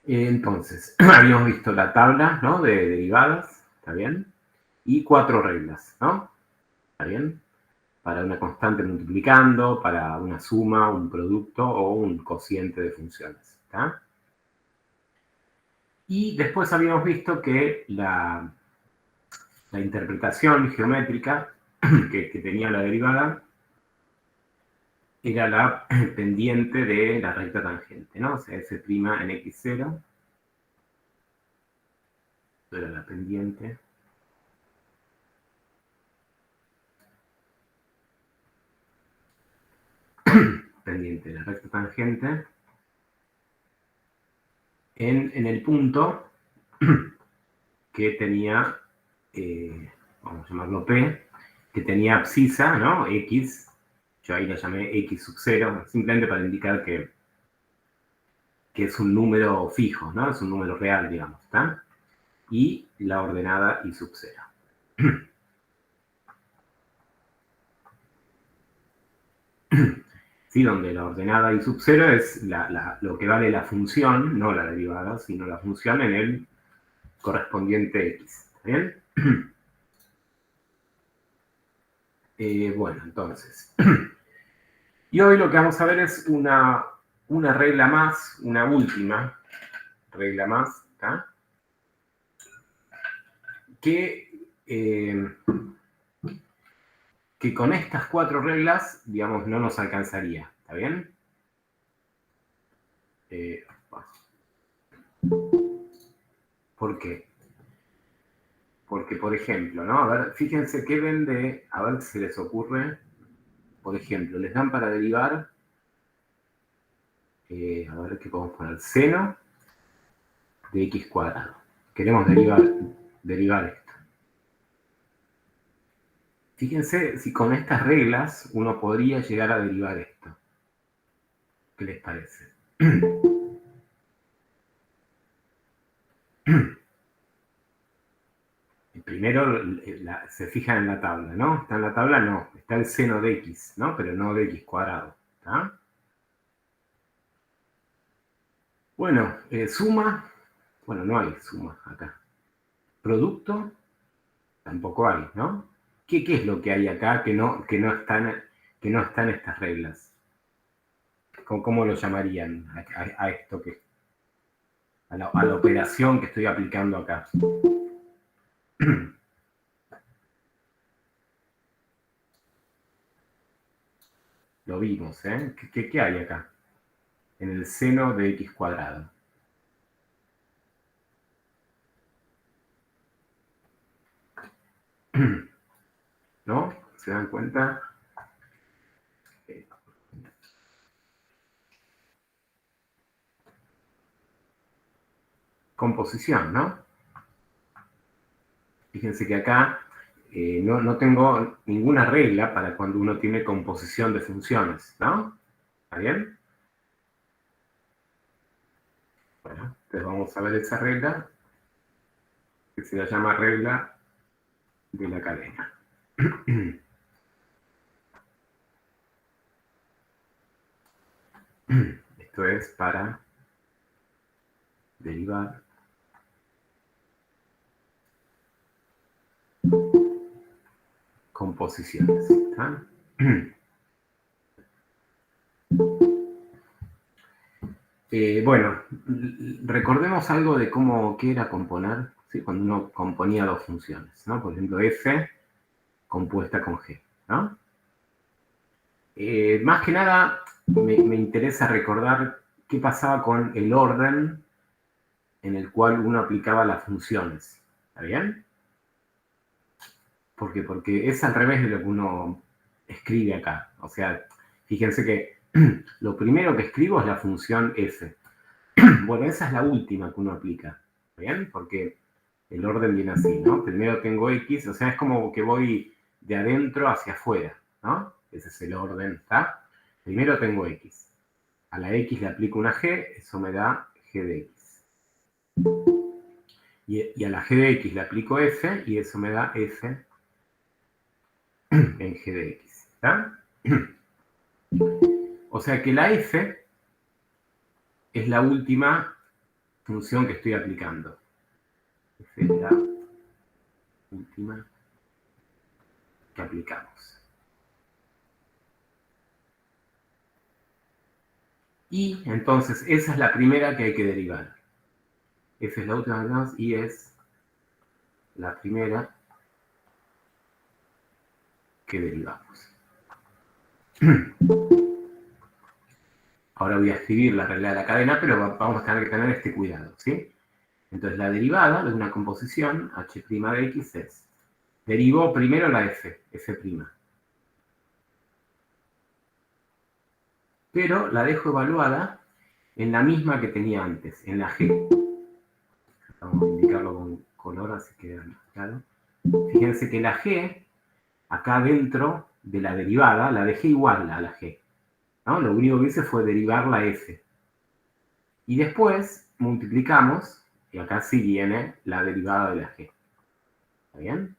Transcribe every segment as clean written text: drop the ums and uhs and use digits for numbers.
Entonces, habíamos visto la tabla, ¿no?, de derivadas, ¿está bien? Y 4 reglas, ¿no? ¿Está bien? Para una constante multiplicando, para una suma, un producto o un cociente de funciones, ¿está? Y después habíamos visto que la interpretación geométrica que tenía la derivada era la pendiente de la recta tangente, ¿no? O sea, f' en x0, esto era la pendiente. Pendiente de la recta tangente en el punto que tenía, vamos a llamarlo P, que tenía abscisa, ¿no? X, yo ahí la llamé X sub 0, simplemente para indicar que es un número fijo, ¿no? Es un número real, digamos, ¿está? Y la ordenada Y sub 0. ¿Sí? Donde la ordenada Y sub 0 es lo que vale la función, no la derivada, sino la función en el correspondiente X. ¿Está bien? Bueno, entonces. Y hoy lo que vamos a ver es una regla más, una última regla más, ¿tá? Que con estas 4 reglas, digamos, no nos alcanzaría. ¿Está bien? ¿Por qué? Porque, por ejemplo, ¿no? A ver, fíjense qué ven de, a ver si se les ocurre, por ejemplo, les dan para derivar, a ver qué podemos poner, seno de x cuadrado. Queremos derivar esto. Fíjense si con estas reglas uno podría llegar a derivar esto. ¿Qué les parece? Primero se fijan en la tabla, ¿no? ¿Está en la tabla? No. Está el seno de x, ¿no? Pero no de x cuadrado. ¿Está? Bueno, suma. Bueno, no hay suma acá. Producto. Tampoco hay, ¿no? ¿Qué es lo que hay acá que no están en estas reglas? ¿Cómo lo llamarían a esto a la operación que estoy aplicando acá? Lo vimos, ¿eh? ¿Qué hay acá? En el seno de x cuadrado. ¿No? ¿Se dan cuenta? Composición, ¿no? Fíjense que acá no tengo ninguna regla para cuando uno tiene composición de funciones, ¿no? ¿Está bien? Bueno, entonces vamos a ver esa regla, que se la llama regla de la cadena. Esto es para derivar composiciones. ¿Está? Bueno, recordemos algo de qué era componer, ¿sí? Cuando uno componía dos funciones, ¿no? Por ejemplo, f compuesta con g, ¿no? Más que nada, me interesa recordar qué pasaba con el orden en el cual uno aplicaba las funciones. ¿Está bien? ¿Por qué? Porque es al revés de lo que uno escribe acá. O sea, fíjense que lo primero que escribo es la función f. Bueno, esa es la última que uno aplica. ¿Bien? Porque el orden viene así, ¿no? Primero tengo x, o sea, es como que voy de adentro hacia afuera, ¿no? Ese es el orden, ¿está? Primero tengo x. A la x le aplico una g, eso me da g de x. Y a la g de x le aplico f, y eso me da f en g de x. ¿Está? O sea que la f es la última función que estoy aplicando. F es la última que aplicamos. Y entonces esa es la primera que hay que derivar. F es la última que aplicamos y es la primera que derivamos. Ahora voy a escribir la regla de la cadena, pero vamos a tener que tener este cuidado, ¿sí? Entonces la derivada de una composición h' de x es, derivo primero la f', pero la dejo evaluada en la misma que tenía antes, en la g. Vamos a indicarlo con color así queda más claro. Fíjense que la g, acá dentro de la derivada, la dejé igual a la g, ¿no? Lo único que hice fue derivar la f. Y después multiplicamos, y acá sí viene la derivada de la g. ¿Está bien?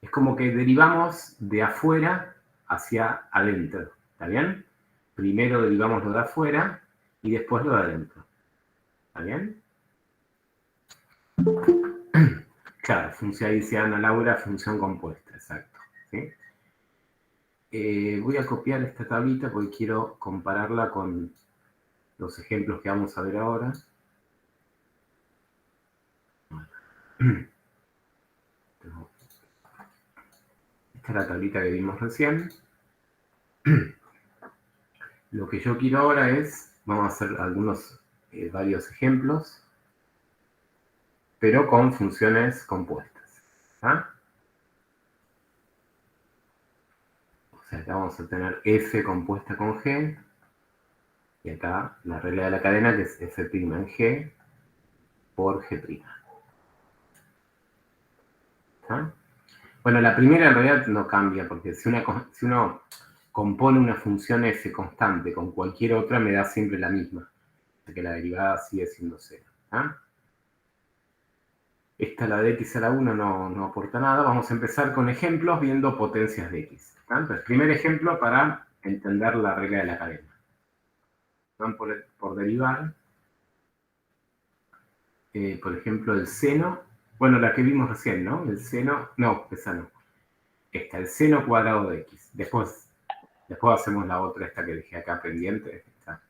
Es como que derivamos de afuera hacia adentro. ¿Está bien? Primero derivamos lo de afuera y después lo de adentro. ¿Está bien? Claro, función, dice Ana Laura, función compuesta, exacto. ¿Sí? Voy a copiar esta tablita porque quiero compararla con los ejemplos que vamos a ver ahora. Esta es la tablita que vimos recién. Lo que yo quiero ahora es, vamos a hacer varios ejemplos, pero con funciones compuestas. ¿Ah? O sea, acá vamos a tener f compuesta con g, y acá la regla de la cadena que es f' en g por g'. ¿Ah? Bueno, la primera en realidad no cambia, porque si uno compone una función f constante con cualquier otra, me da siempre la misma, que la derivada sigue siendo 0. ¿Ah? Esta, la de x a la 1, no aporta nada. Vamos a empezar con ejemplos viendo potencias de x. ¿Ah? Entonces, primer ejemplo para entender la regla de la cadena. Van por derivar, por ejemplo, el seno. Bueno, la que vimos recién, ¿no? El seno, no, esa no. Esta, el seno cuadrado de x. Después hacemos la otra, esta que dejé acá pendiente. Esta.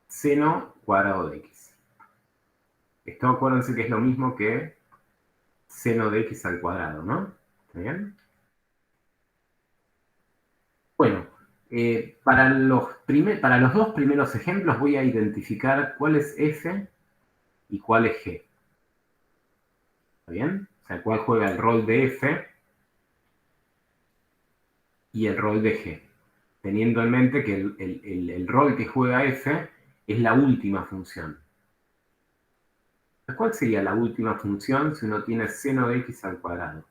Seno cuadrado de x. Esto acuérdense que es lo mismo que seno de x al cuadrado, ¿no? ¿Está bien? Bueno, para los dos primeros ejemplos voy a identificar cuál es f y cuál es g. ¿Está bien? O sea, cuál juega el rol de f y el rol de g. Teniendo en mente que el rol que juega f es la última función. ¿Cuál sería la última función si uno tiene seno de x al cuadrado?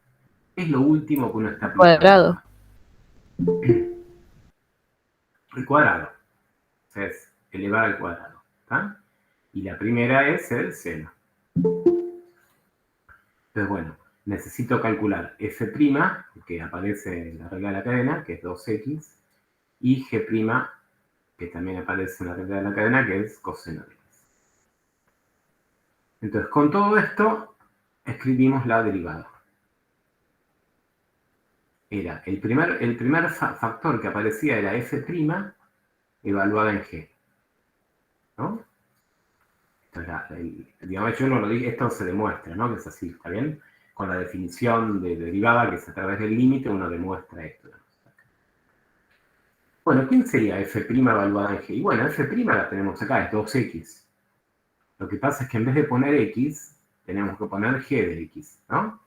Es lo último que uno está aplicando. Cuadrado. El cuadrado. O sea, es elevar al cuadrado. ¿Está? Y la primera es el seno. Entonces, bueno, necesito calcular f', que aparece en la regla de la cadena, que es 2x, y g', que también aparece en la regla de la cadena, que es coseno de x. Entonces, con todo esto, escribimos la derivada. Era el primer factor que aparecía era f' evaluada en g. ¿No? Digamos, yo no lo dije, esto se demuestra, ¿no? Que es así, ¿está bien? Con la definición de derivada, que es a través del límite, uno demuestra esto. Bueno, ¿quién sería f' evaluada en g? Y bueno, f' la tenemos acá, es 2x. Lo que pasa es que en vez de poner x, tenemos que poner g de x, ¿no?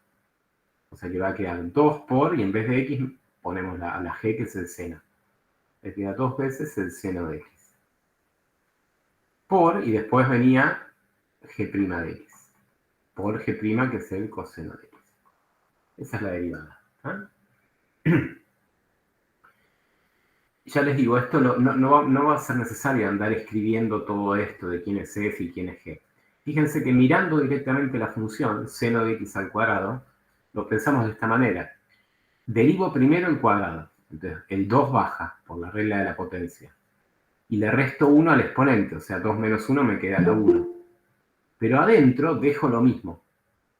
O sea que va a quedar 2 por, y en vez de x ponemos la g, que es el seno. Le queda 2 veces el seno de x. Por, y después venía g' de x. Por g', que es el coseno de x. Esa es la derivada. Ya les digo, esto no va a ser necesario andar escribiendo todo esto de quién es f y quién es g. Fíjense que mirando directamente la función seno de x al cuadrado, lo pensamos de esta manera. Derivo primero el cuadrado. Entonces, el 2 baja por la regla de la potencia. y le resto 1 al exponente, o sea, 2 menos 1 me queda la 1. Pero adentro dejo lo mismo,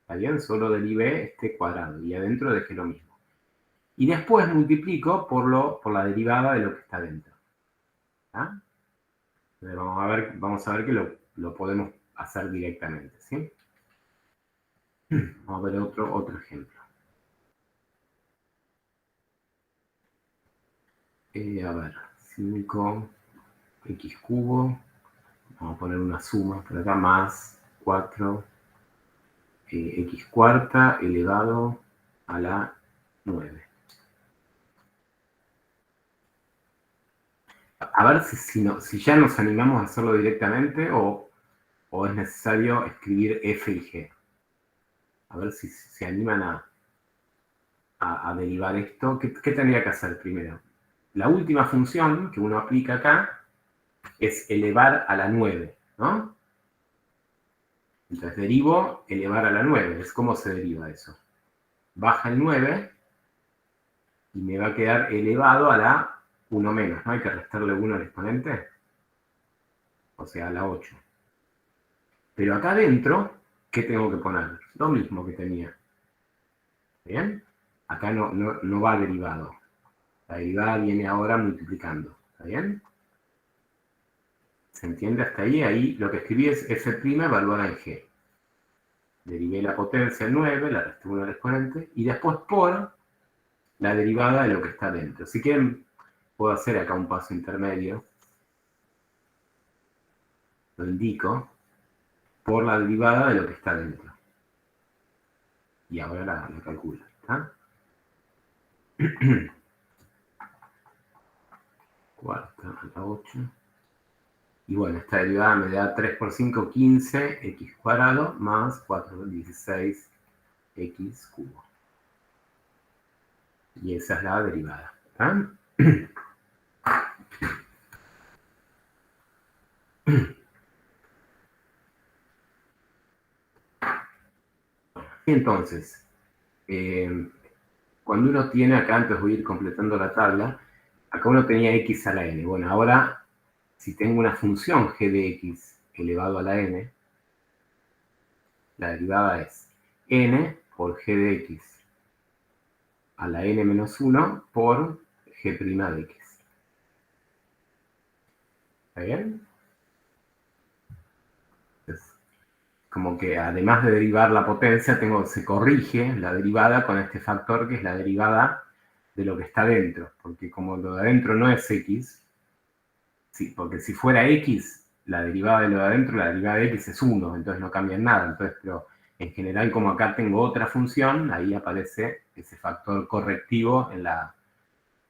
¿está bien? Solo derivé este cuadrado, y adentro dejé lo mismo. Y después multiplico por la derivada de lo que está dentro. ¿Ah? Entonces vamos a ver que lo podemos hacer directamente, ¿sí? Vamos a ver otro ejemplo. A ver, 5x cubo, vamos a poner una suma por acá, más 4 x cuarta elevado a la 9. A ver si ya nos animamos a hacerlo directamente o es necesario escribir f y g. A ver si se animan a derivar esto. ¿Qué tendría que hacer primero? La última función que uno aplica acá es elevar a la 9, ¿no? Entonces derivo elevar a la 9. ¿Es cómo se deriva eso? Baja el 9 y me va a quedar elevado a la 1 menos, ¿no? Hay que restarle 1 al exponente. O sea, a la 8. Pero acá adentro, ¿qué tengo que poner? Lo mismo que tenía. ¿Bien? Acá no va derivado. La derivada viene ahora multiplicando. ¿Está bien? ¿Se entiende hasta ahí? Ahí lo que escribí es f' evaluada en g. Derivé la potencia en 9, la resté 1 al exponente, y después por la derivada de lo que está dentro. Si quieren, puedo hacer acá un paso intermedio. Lo indico por la derivada de lo que está dentro. Y ahora la calculo. ¿Está? Cuarta a la 8. Y bueno, esta derivada me da 3 por 5, 15, x cuadrado, más 4, 16, x cubo. Y esa es la derivada. ¿Está? Entonces, cuando uno tiene acá, antes voy a ir completando la tabla, acá uno tenía x a la n. Bueno, ahora, si tengo una función g de x elevado a la n, la derivada es n por g de x a la n menos 1 por g' de x. ¿Está bien? Entonces, como que además de derivar la potencia, se corrige la derivada con este factor que es la derivada de lo que está dentro. Porque como lo de adentro no es x, sí, porque si fuera x, la derivada de lo de adentro, la derivada de x es 1, entonces no cambia nada. Entonces, pero en general, como acá tengo otra función, ahí aparece ese factor correctivo en la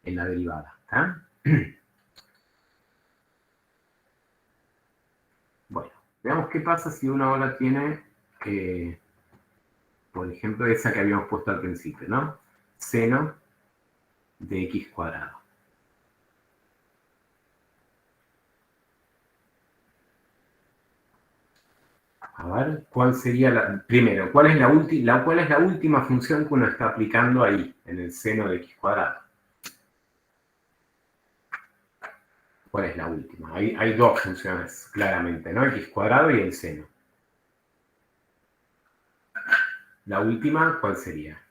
derivada. ¿Está? Bueno, veamos qué pasa si uno ahora tiene, por ejemplo, esa que habíamos puesto al principio, ¿no? Seno de x cuadrado. A ver, ¿cuál sería primero, ¿cuál es la última función que uno está aplicando ahí, en el seno de x cuadrado? ¿Cuál es la última? Hay dos funciones, claramente, ¿no? X cuadrado y el seno. La última, ¿cuál sería?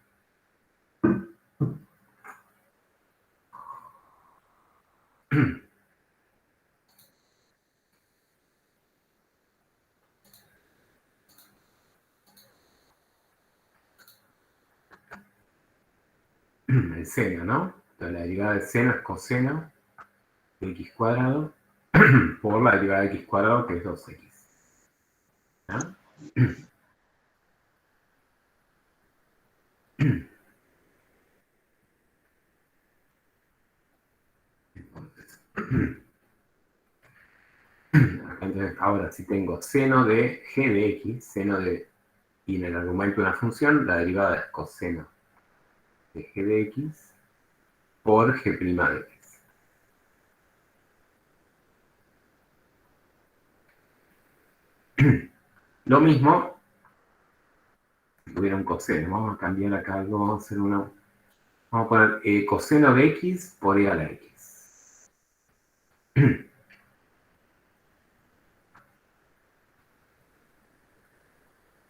El seno, ¿no? Entonces la derivada del seno es coseno de x cuadrado por la derivada de x cuadrado, que es 2x. ¿No? Entonces, ahora si tengo seno de g de x, y en el argumento de una función, la derivada es coseno de g de x por g' de x. Lo mismo, si tuviera un coseno, vamos a cambiar acá algo, vamos a hacer vamos a poner coseno de x por e a la x.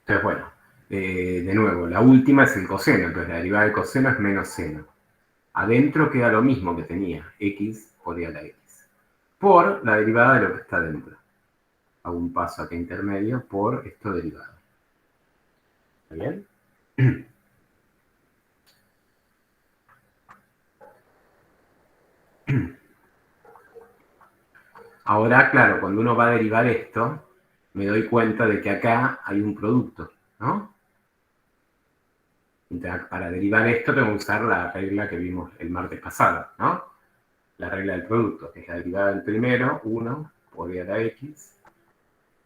Entonces, bueno, de nuevo, la última es el coseno, entonces la derivada del coseno es menos seno. Adentro queda lo mismo que tenía, x por e a la x, por la derivada de lo que está dentro. Hago un paso acá intermedio por esto derivado. ¿Está bien? Ahora, claro, cuando uno va a derivar esto, me doy cuenta de que acá hay un producto, ¿no? Entonces, para derivar esto tengo que usar la regla que vimos el martes pasado, ¿no? La regla del producto, que es la derivada del primero, 1 por e a la x,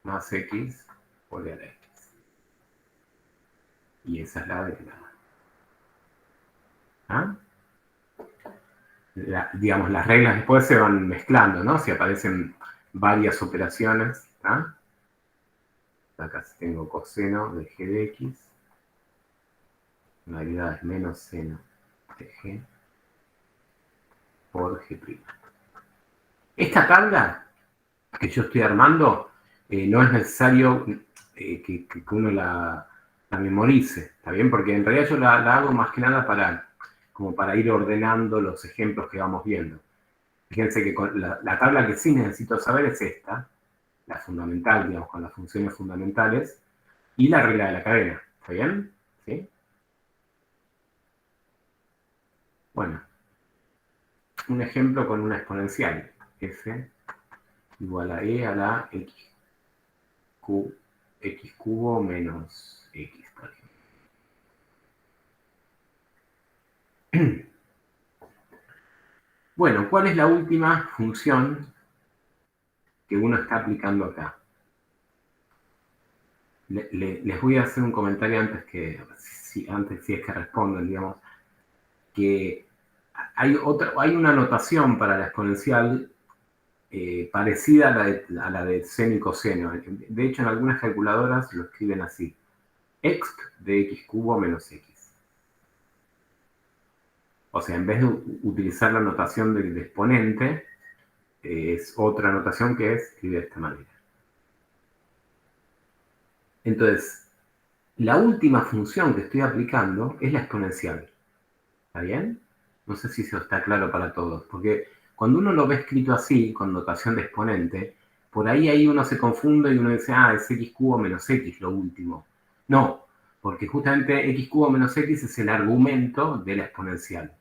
más x por e a la x. Y esa es la derivada. ¿Ah? Digamos, las reglas después se van mezclando, ¿no? Si aparecen varias operaciones, ¿ah? Acá tengo coseno de g de x, la derivada es menos seno de g por g'. Esta tabla que yo estoy armando, no es necesario que uno la memorice, ¿está bien? Porque en realidad yo la hago más que nada como para ir ordenando los ejemplos que vamos viendo. Fíjense que la tabla que sí necesito saber es esta, la fundamental, digamos, con las funciones fundamentales, y la regla de la cadena, ¿está bien? ¿Sí? Bueno, un ejemplo con una exponencial, f igual a e a la x, x cubo menos x, por ejemplo. Bueno, ¿cuál es la última función que uno está aplicando acá? Les voy a hacer un comentario antes si es que responden, digamos, que hay una notación para la exponencial parecida a la de seno y coseno. De hecho, en algunas calculadoras lo escriben así. Exp de x cubo menos x. O sea, en vez de utilizar la notación del exponente, es otra notación que escribe de esta manera. Entonces, la última función que estoy aplicando es la exponencial. ¿Está bien? No sé si eso está claro para todos, porque cuando uno lo ve escrito así, con notación de exponente, por ahí uno se confunde y uno dice, ah, es x cubo menos x lo último. No, porque justamente x cubo menos x es el argumento de la exponencial.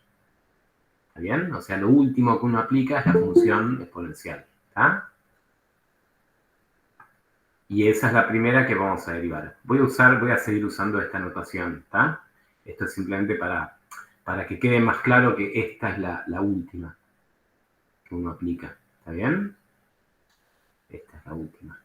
¿Está bien? O sea, lo último que uno aplica es la función exponencial. ¿Está? Y esa es la primera que vamos a derivar. Voy a seguir usando esta notación. ¿Está? Esto es simplemente para que quede más claro que esta es la última que uno aplica. ¿Está bien? Esta es la última.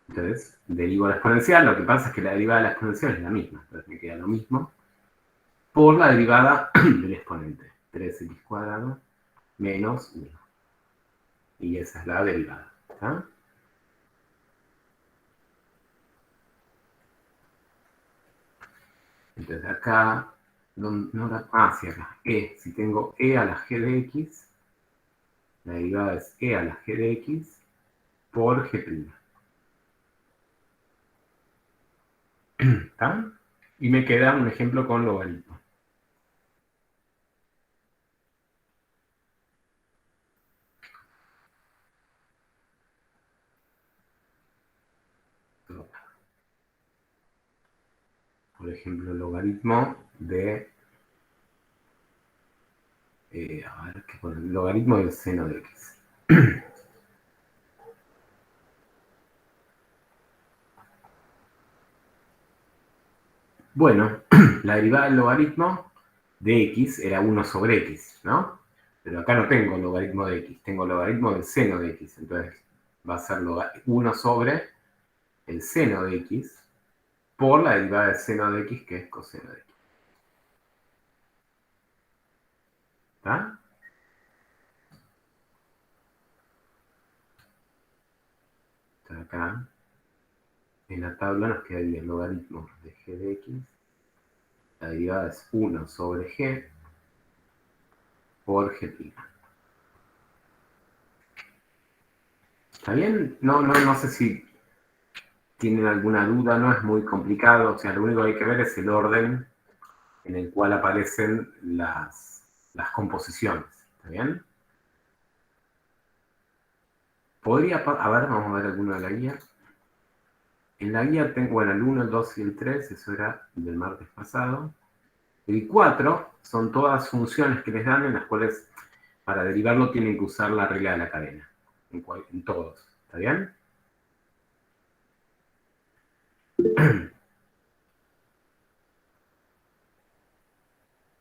Entonces, derivo la exponencial. Lo que pasa es que la derivada de la exponencial es la misma. Entonces me queda lo mismo por la derivada del exponente. 3x cuadrado menos 1. Y esa es la derivada. ¿Está? Entonces acá, sí, acá, si tengo e a la g de x, la derivada es e a la g de x por g'. ¿Está? Y me queda un ejemplo con logaritmo. Por ejemplo, el logaritmo de, a ver, ¿qué pone? El logaritmo del seno de x. Bueno, la derivada del logaritmo de x era 1 sobre x, ¿no? Pero acá no tengo logaritmo de x, tengo logaritmo del seno de x. Entonces va a ser 1 sobre el seno de x por la derivada del seno de x, que es coseno de x. ¿Está? Entonces acá en la tabla nos queda el logaritmo de g de x. La derivada es 1 sobre g por g'. ¿Está bien? No sé si tienen alguna duda, no es muy complicado, o sea, lo único que hay que ver es el orden en el cual aparecen las composiciones, ¿está bien? Podría, a ver, vamos a ver alguno de la guía. En la guía tengo, bueno, el 1, el 2 y el 3, eso era del martes pasado. El 4 son todas funciones que les dan en las cuales para derivarlo tienen que usar la regla de la cadena, en todos, ¿está bien?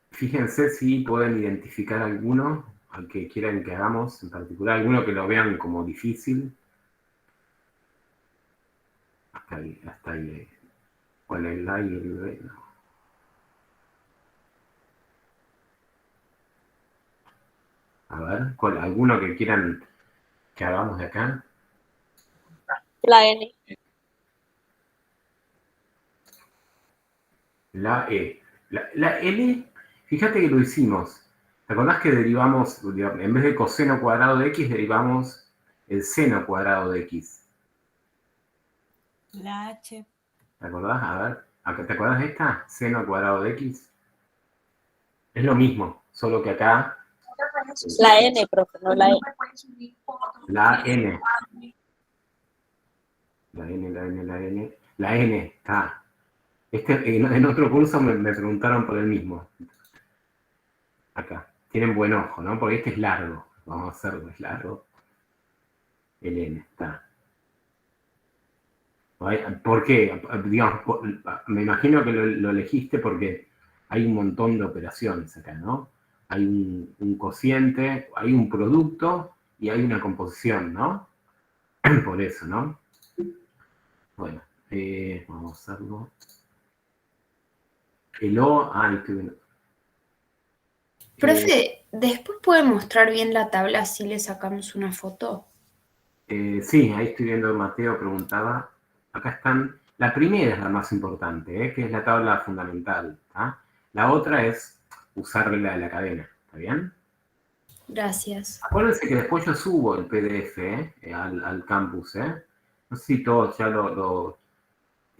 Fíjense si pueden identificar alguno al que quieran que hagamos, en particular alguno que lo vean como difícil. Hasta ahí. ¿Cuál es el A y el B? No. A ver, ¿alguno que quieran que hagamos de acá? La N. La E. La L, fíjate que lo hicimos. ¿Te acordás que derivamos, en vez de coseno cuadrado de X, derivamos el seno cuadrado de X? La H. ¿Te acordás? A ver, ¿te acordás de esta? Seno cuadrado de X. Es lo mismo, solo que acá... La N, profe, no la E. La N. La N. La N, está. En otro curso me preguntaron por el mismo. Acá. Tienen buen ojo, ¿no? Porque este es largo. Vamos a hacerlo, es largo. El N, está. ¿Por qué? Digamos, me imagino que lo elegiste porque hay un montón de operaciones acá, ¿no? Hay un cociente, hay un producto y hay una composición, ¿no? Por eso, ¿no? Bueno, vamos a hacerlo. El O, estoy viendo. Profe, ¿después puede mostrar bien la tabla si le sacamos una foto? Sí, ahí estoy viendo, Mateo preguntaba. Acá están. La primera es la más importante, que es la tabla fundamental. La otra es usar regla de la cadena. ¿Está bien? Gracias. Acuérdense que después yo subo el PDF al campus. No sé si todos ya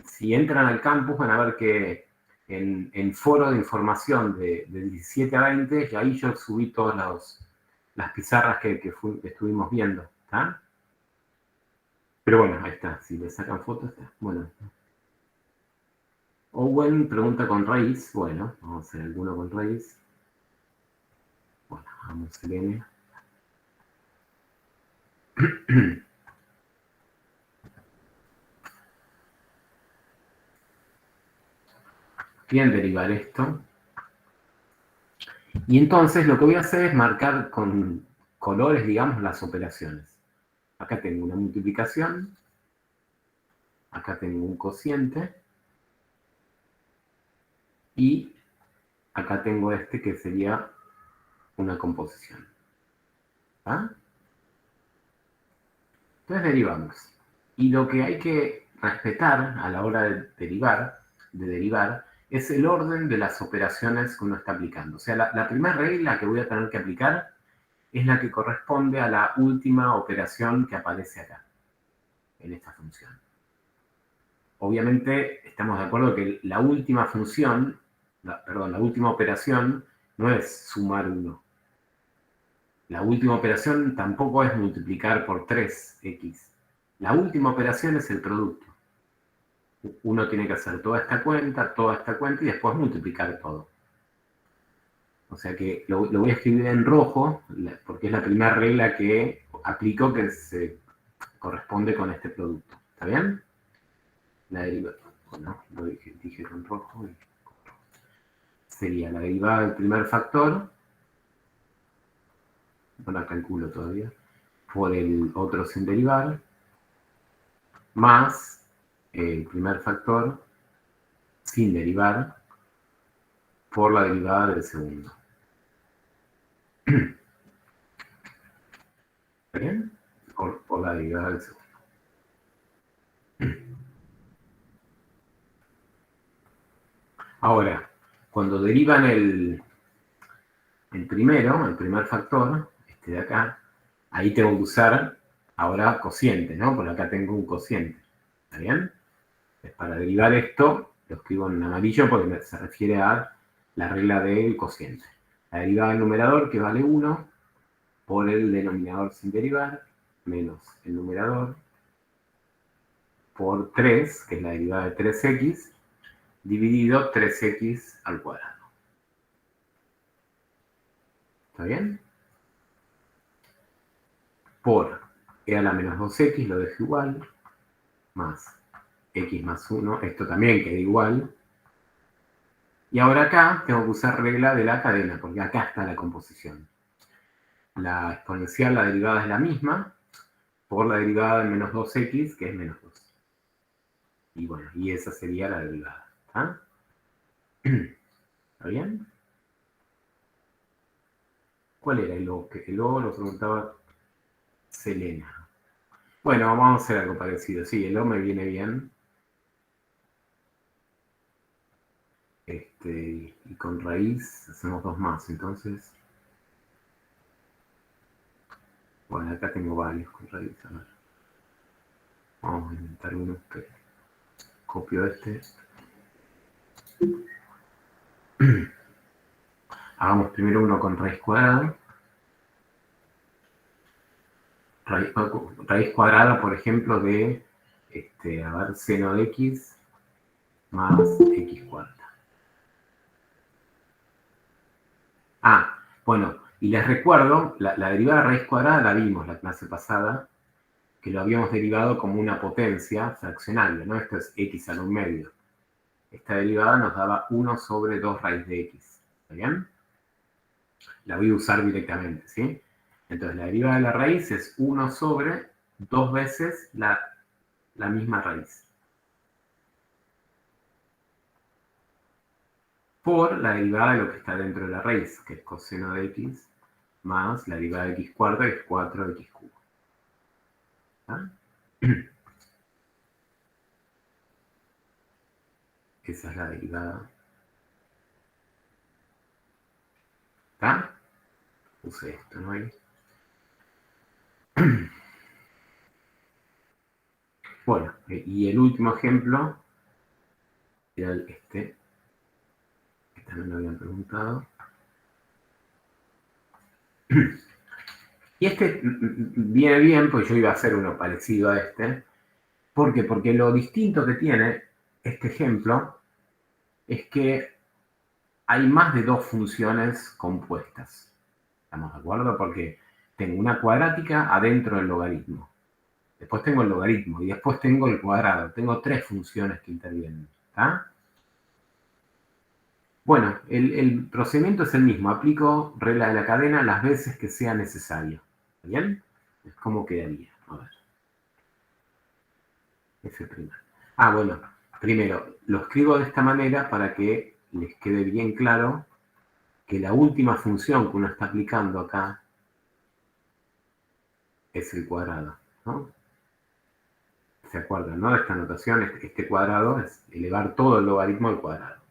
si entran al campus van a ver que en foro de información de 17 a 20, y ahí yo subí todas las pizarras que estuvimos viendo. ¿Está? Pero bueno, ahí está. Si le sacan fotos, está. Bueno. Owen pregunta con raíz. Bueno, vamos a hacer alguno con raíz. Bueno, vamos a N. Quieren derivar esto. Y entonces lo que voy a hacer es marcar con colores, digamos, las operaciones. Acá tengo una multiplicación. Acá tengo un cociente. Y acá tengo este que sería una composición. ¿Ah? Entonces derivamos. Y lo que hay que respetar a la hora de derivar, es el orden de las operaciones que uno está aplicando. O sea, la primera regla que voy a tener que aplicar es la que corresponde a la última operación que aparece acá, en esta función. Obviamente estamos de acuerdo que la última función, la última operación no es sumar 1. La última operación tampoco es multiplicar por 3x. La última operación es el producto. Uno tiene que hacer toda esta cuenta y después multiplicar todo. O sea que lo voy a escribir en rojo, porque es la primera regla que aplico que se corresponde con este producto. ¿Está bien? La derivada. Bueno, lo dije con rojo. Sería la derivada del primer factor. No la calculo todavía. Por el otro sin derivar. Más el primer factor sin derivar por la derivada del segundo. ¿Está bien? Por la derivada del segundo. Ahora, cuando derivan el primero, el primer factor, este de acá, ahí tengo que usar Ahora cociente, ¿no? Por acá tengo un cociente. ¿Está bien? Pues para derivar esto, lo escribo en amarillo porque se refiere a la regla del cociente. La derivada del numerador, que vale 1, por el denominador sin derivar, menos el numerador, por 3, que es la derivada de 3x, dividido 3x al cuadrado. ¿Está bien? Por e a la menos 2x, lo dejo igual, más x más 1, esto también queda igual. Y ahora acá tengo que usar regla de la cadena, porque acá está la composición. La exponencial, la derivada es la misma, por la derivada de menos 2x, que es menos 2. Y bueno, y esa sería la derivada. ¿Está? ¿Está bien? ¿Cuál era el O? Que el O lo preguntaba Selena. Bueno, vamos a hacer algo parecido. Sí, el O me viene bien. Y con raíz hacemos 2 más. Entonces, bueno, acá tengo varios con raíz. A ver. Vamos a inventar uno. Copio este. Hagamos primero uno con raíz cuadrada. Raíz cuadrada, por ejemplo, de, a ver, seno de x más x cuarta. Ah, bueno, y les recuerdo, la derivada de raíz cuadrada la vimos la clase pasada, que lo habíamos derivado como una potencia fraccionaria, ¿no? Esto es x a la 1/2. Esta derivada nos daba 1 sobre 2 raíz de x. ¿Está bien? La voy a usar directamente, ¿sí? Entonces, la derivada de la raíz es 1 sobre 2 veces la misma raíz. Por la derivada de lo que está dentro de la raíz, que es coseno de x, más la derivada de x cuarta, que es 4x cubo. ¿Está? Esa es la derivada. ¿Está? Puse esto, ¿no? Ahí. Bueno, y el último ejemplo era este, que también lo habían preguntado. Y este viene bien, pues yo iba a hacer uno parecido a este. ¿Por qué? Porque lo distinto que tiene este ejemplo es que hay más de 2 funciones compuestas. ¿Estamos de acuerdo? Porque tengo una cuadrática adentro del logaritmo. Después tengo el logaritmo y después tengo el cuadrado. Tengo 3 funciones que intervienen. ¿Está? Bueno, el procedimiento es el mismo. Aplico regla de la cadena las veces que sea necesario. ¿Bien? ¿Cómo quedaría? A ver. F'. Ah, bueno. Primero, lo escribo de esta manera para que les quede bien claro que la última función que uno está aplicando acá es el cuadrado, ¿no? ¿Se acuerdan, no? De esta notación, este cuadrado es elevar todo el logaritmo al cuadrado.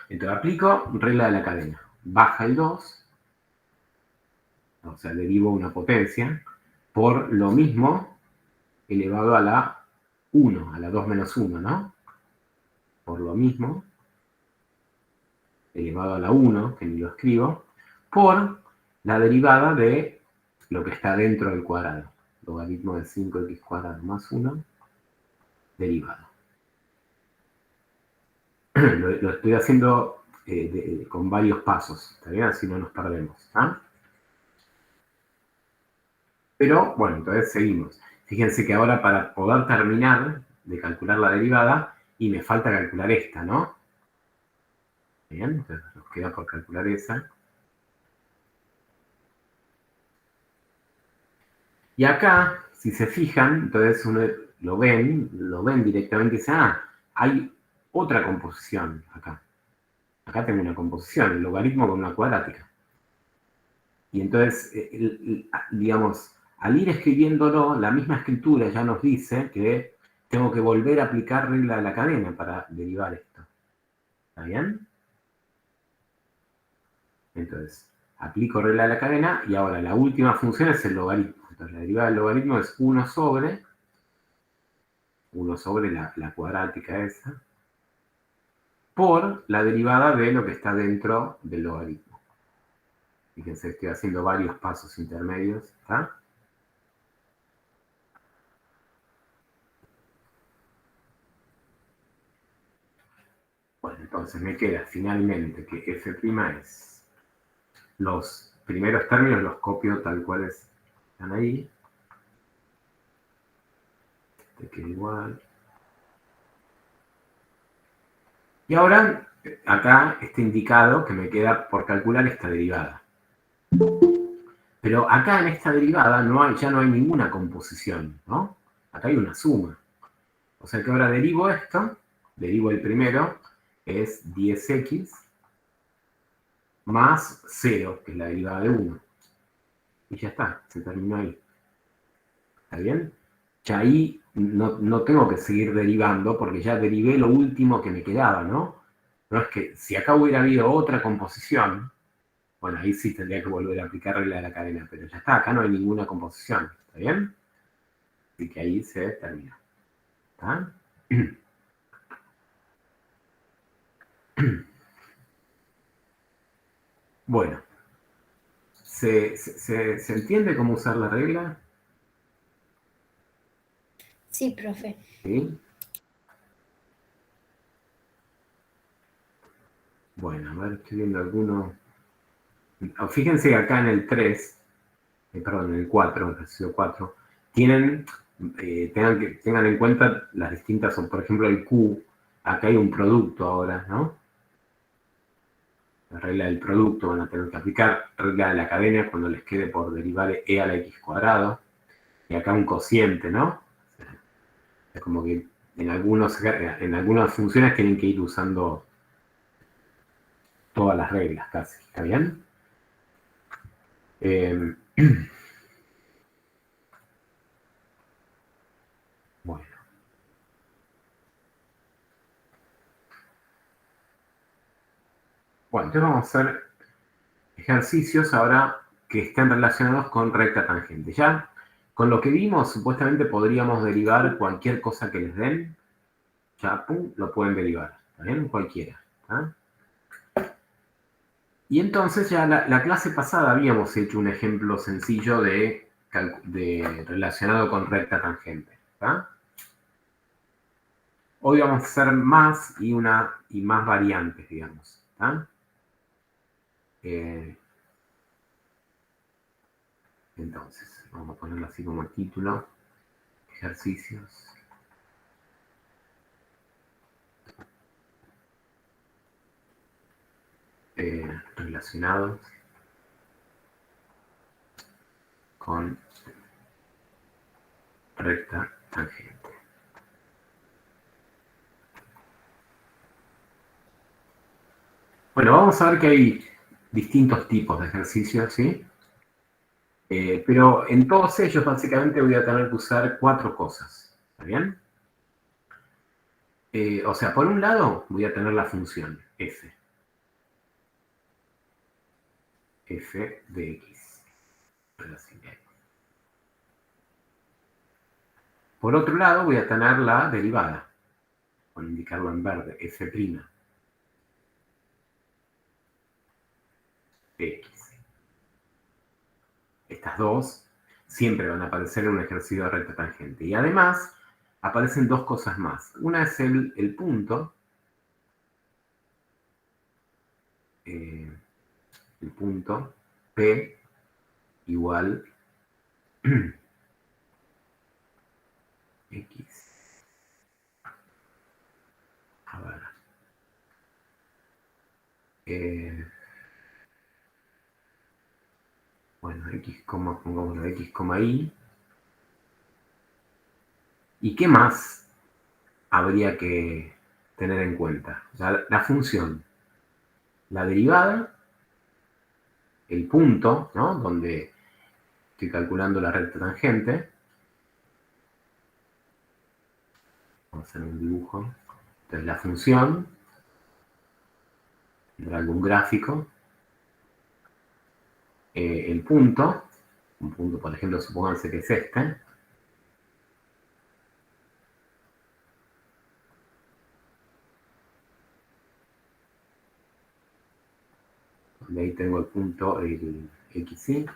Entonces aplico regla de la cadena. Baja el 2, o sea, derivo una potencia, por lo mismo elevado a la 1, a la 2 menos 1, ¿no? Por lo mismo elevado a la 1, que ni lo escribo, por la derivada de lo que está dentro del cuadrado. Logaritmo de 5x cuadrado más 1, derivado. Lo estoy haciendo con varios pasos, ¿está bien? Así no nos perdemos. ¿Ah? Pero, bueno, entonces seguimos. Fíjense que ahora para poder terminar de calcular la derivada, y me falta calcular esta, ¿no? Bien, entonces nos queda por calcular esa. Y acá, si se fijan, entonces uno lo ven directamente y dice, ah, hay otra composición acá. Acá tengo una composición, el logaritmo con una cuadrática. Y entonces, digamos, al ir escribiéndolo, la misma escritura ya nos dice que tengo que volver a aplicar regla de la cadena para derivar esto. ¿Está bien? Entonces, aplico regla de la cadena y ahora la última función es el logaritmo. Entonces la derivada del logaritmo es 1 sobre la cuadrática esa, por la derivada de lo que está dentro del logaritmo. Fíjense, estoy haciendo varios pasos intermedios, ¿está? Bueno, entonces me queda finalmente que f' es los primeros términos los copio tal cual están ahí. Este queda igual. Y ahora, acá está indicado que me queda por calcular esta derivada. Pero acá en esta derivada ya no hay ninguna composición, ¿no? Acá hay una suma. O sea que ahora derivo esto, derivo el primero, es 10x más 0, que es la derivada de 1. Y ya está, se terminó ahí. ¿Está bien? Ya ahí no tengo que seguir derivando porque ya derivé lo último que me quedaba, ¿no? No es que si acá hubiera habido otra composición, bueno, ahí sí tendría que volver a aplicar regla de la cadena, pero ya está, acá no hay ninguna composición, ¿está bien? Así que ahí se termina. ¿Está? Bueno, ¿se entiende cómo usar la regla? Sí, profe. ¿Sí? Bueno, a ver, estoy viendo algunos. Fíjense que acá en el 3, perdón, en el 4, ejercicio 4, tengan en cuenta las distintas, por ejemplo, el Q, acá hay un producto ahora, ¿no? La regla del producto van a tener que aplicar, regla de la cadena cuando les quede por derivar e a la x cuadrado, y acá un cociente, ¿no? Es como que en algunas funciones tienen que ir usando todas las reglas casi, ¿está bien? Bueno. Bueno, entonces vamos a hacer ejercicios ahora que estén relacionados con recta tangente. Ya con lo que vimos, supuestamente podríamos derivar cualquier cosa que les den. Ya, pum, lo pueden derivar. ¿Está bien? Cualquiera. ¿Tá? Y entonces ya la clase pasada habíamos hecho un ejemplo sencillo relacionado con recta tangente. ¿Tá? Hoy vamos a hacer más y más variantes, digamos. ¿Tá? Entonces, vamos a ponerlo así como título. Ejercicios. Relacionados con recta tangente. Bueno, vamos a ver que hay distintos tipos de ejercicios, ¿sí? Pero en todos ellos básicamente voy a tener que usar 4 cosas, ¿está bien? O sea, por un lado voy a tener la función f. F de x. Por otro lado voy a tener la derivada, por indicarlo en verde, f'. X. Estas dos siempre van a aparecer en un ejercicio de recta tangente. Y además aparecen 2 cosas más. Una es el punto. El punto P igual X. A ver. Bueno, pongámoslo X, Y. ¿Y qué más habría que tener en cuenta? O sea, la función, la derivada, el punto, ¿no? Donde estoy calculando la recta tangente. Vamos a hacer un dibujo. Entonces la función, tendrá algún gráfico. El punto, Un punto, por ejemplo, supónganse que es este. Donde ahí tengo el punto, el XY.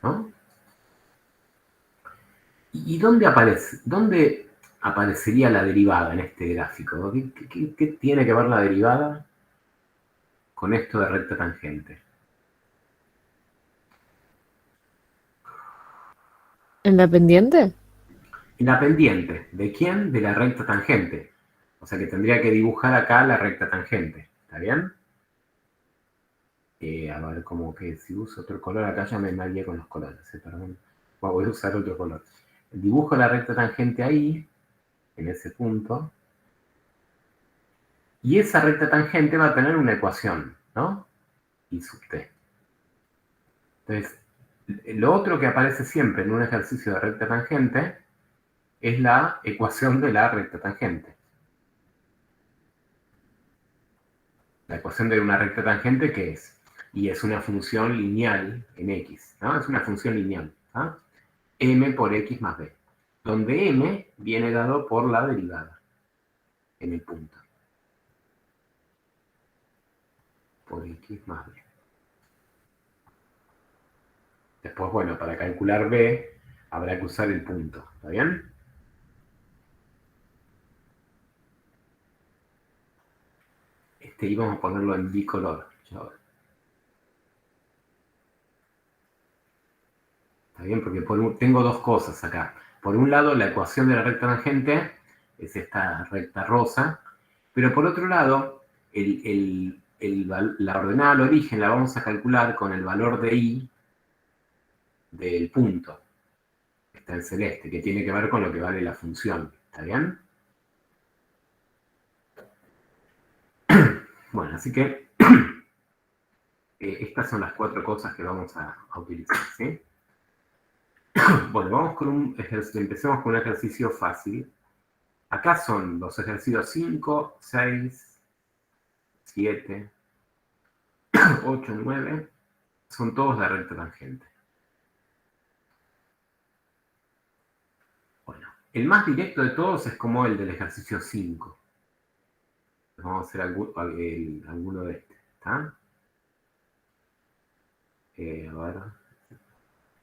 ¿No? ¿Y dónde aparecería la derivada en este gráfico? ¿Qué tiene que ver la derivada con esto de recta tangente? ¿En la pendiente? En la pendiente, ¿de quién? De la recta tangente. O sea que tendría que dibujar acá la recta tangente. ¿Está bien? A ver, como que si uso otro color, acá ya me mareé con los colores, perdón. Bueno, voy a usar otro color. Dibujo la recta tangente ahí, en ese punto. Y esa recta tangente va a tener una ecuación, ¿no? I sub t. Entonces, lo otro que aparece siempre en un ejercicio de recta tangente es la ecuación de la recta tangente. La ecuación de una recta tangente, ¿qué es? Y es una función lineal en x, ¿no? Es una función lineal, ¿no? M por x más b, donde m viene dado por la derivada en el punto. Por x más b. Después, bueno, para calcular b habrá que usar el punto, ¿está bien? Y vamos a ponerlo en bicolor. ¿Está bien? Porque tengo dos cosas acá. Por un lado, la ecuación de la recta tangente es esta recta rosa, pero por otro lado, la ordenada al origen la vamos a calcular con el valor de i del punto, que está en celeste, que tiene que ver con lo que vale la función. ¿Está bien? Bueno, así que estas son las cuatro cosas que vamos a utilizar, ¿sí? Bueno, vamos con empecemos con un ejercicio fácil. Acá son los ejercicios 5, 6, 7, 8, 9. Son todos de recta tangente. Bueno, el más directo de todos es como el del ejercicio 5. Vamos a hacer alguno de este. ¿Está? A ver.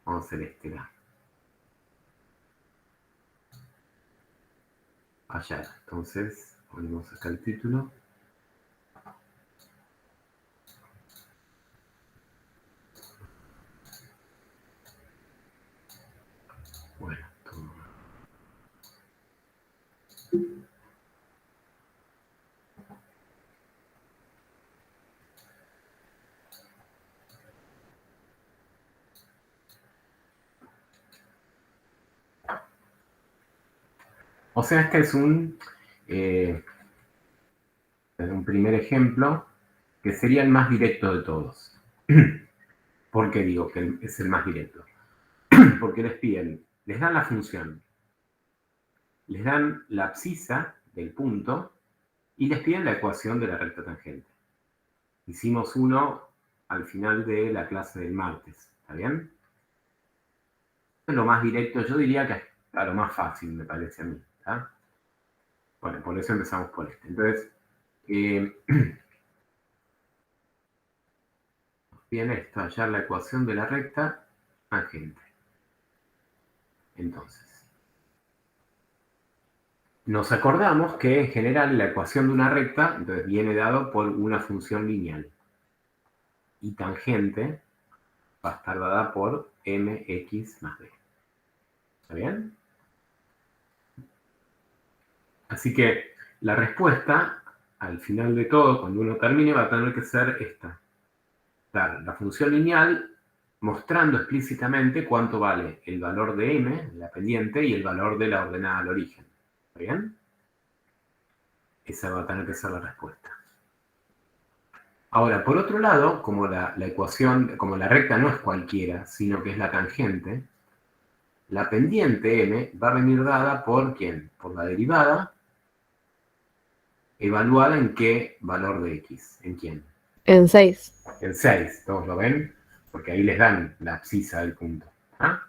Vamos a hacer este. Allá. Entonces, ponemos acá el título. Bueno, todo. O sea, este es un primer ejemplo que sería el más directo de todos. ¿Por qué digo que es el más directo? Porque les dan la función, les dan la abscisa del punto y les piden la ecuación de la recta tangente. Hicimos uno al final de la clase del martes, ¿está bien? Lo más directo, yo diría que es lo más fácil, me parece a mí, ¿está? Bueno, por eso empezamos por este. Entonces, viene esto, hallar la ecuación de la recta tangente. Entonces, nos acordamos que en general la ecuación de una recta entonces viene dado por una función lineal. Y tangente va a estar dada por mx más b. ¿Está bien? Así que la respuesta, al final de todo, cuando uno termine, va a tener que ser esta. Dar la función lineal mostrando explícitamente cuánto vale el valor de m, la pendiente, y el valor de la ordenada al origen. ¿Está bien? Esa va a tener que ser la respuesta. Ahora, por otro lado, como la ecuación, como la recta no es cualquiera, sino que es la tangente, la pendiente m va a venir dada por ¿quién? Por la derivada evaluada en qué valor de x. ¿En quién? En 6. En 6. ¿Todos lo ven? Porque ahí les dan la abscisa del punto. ¿Ah?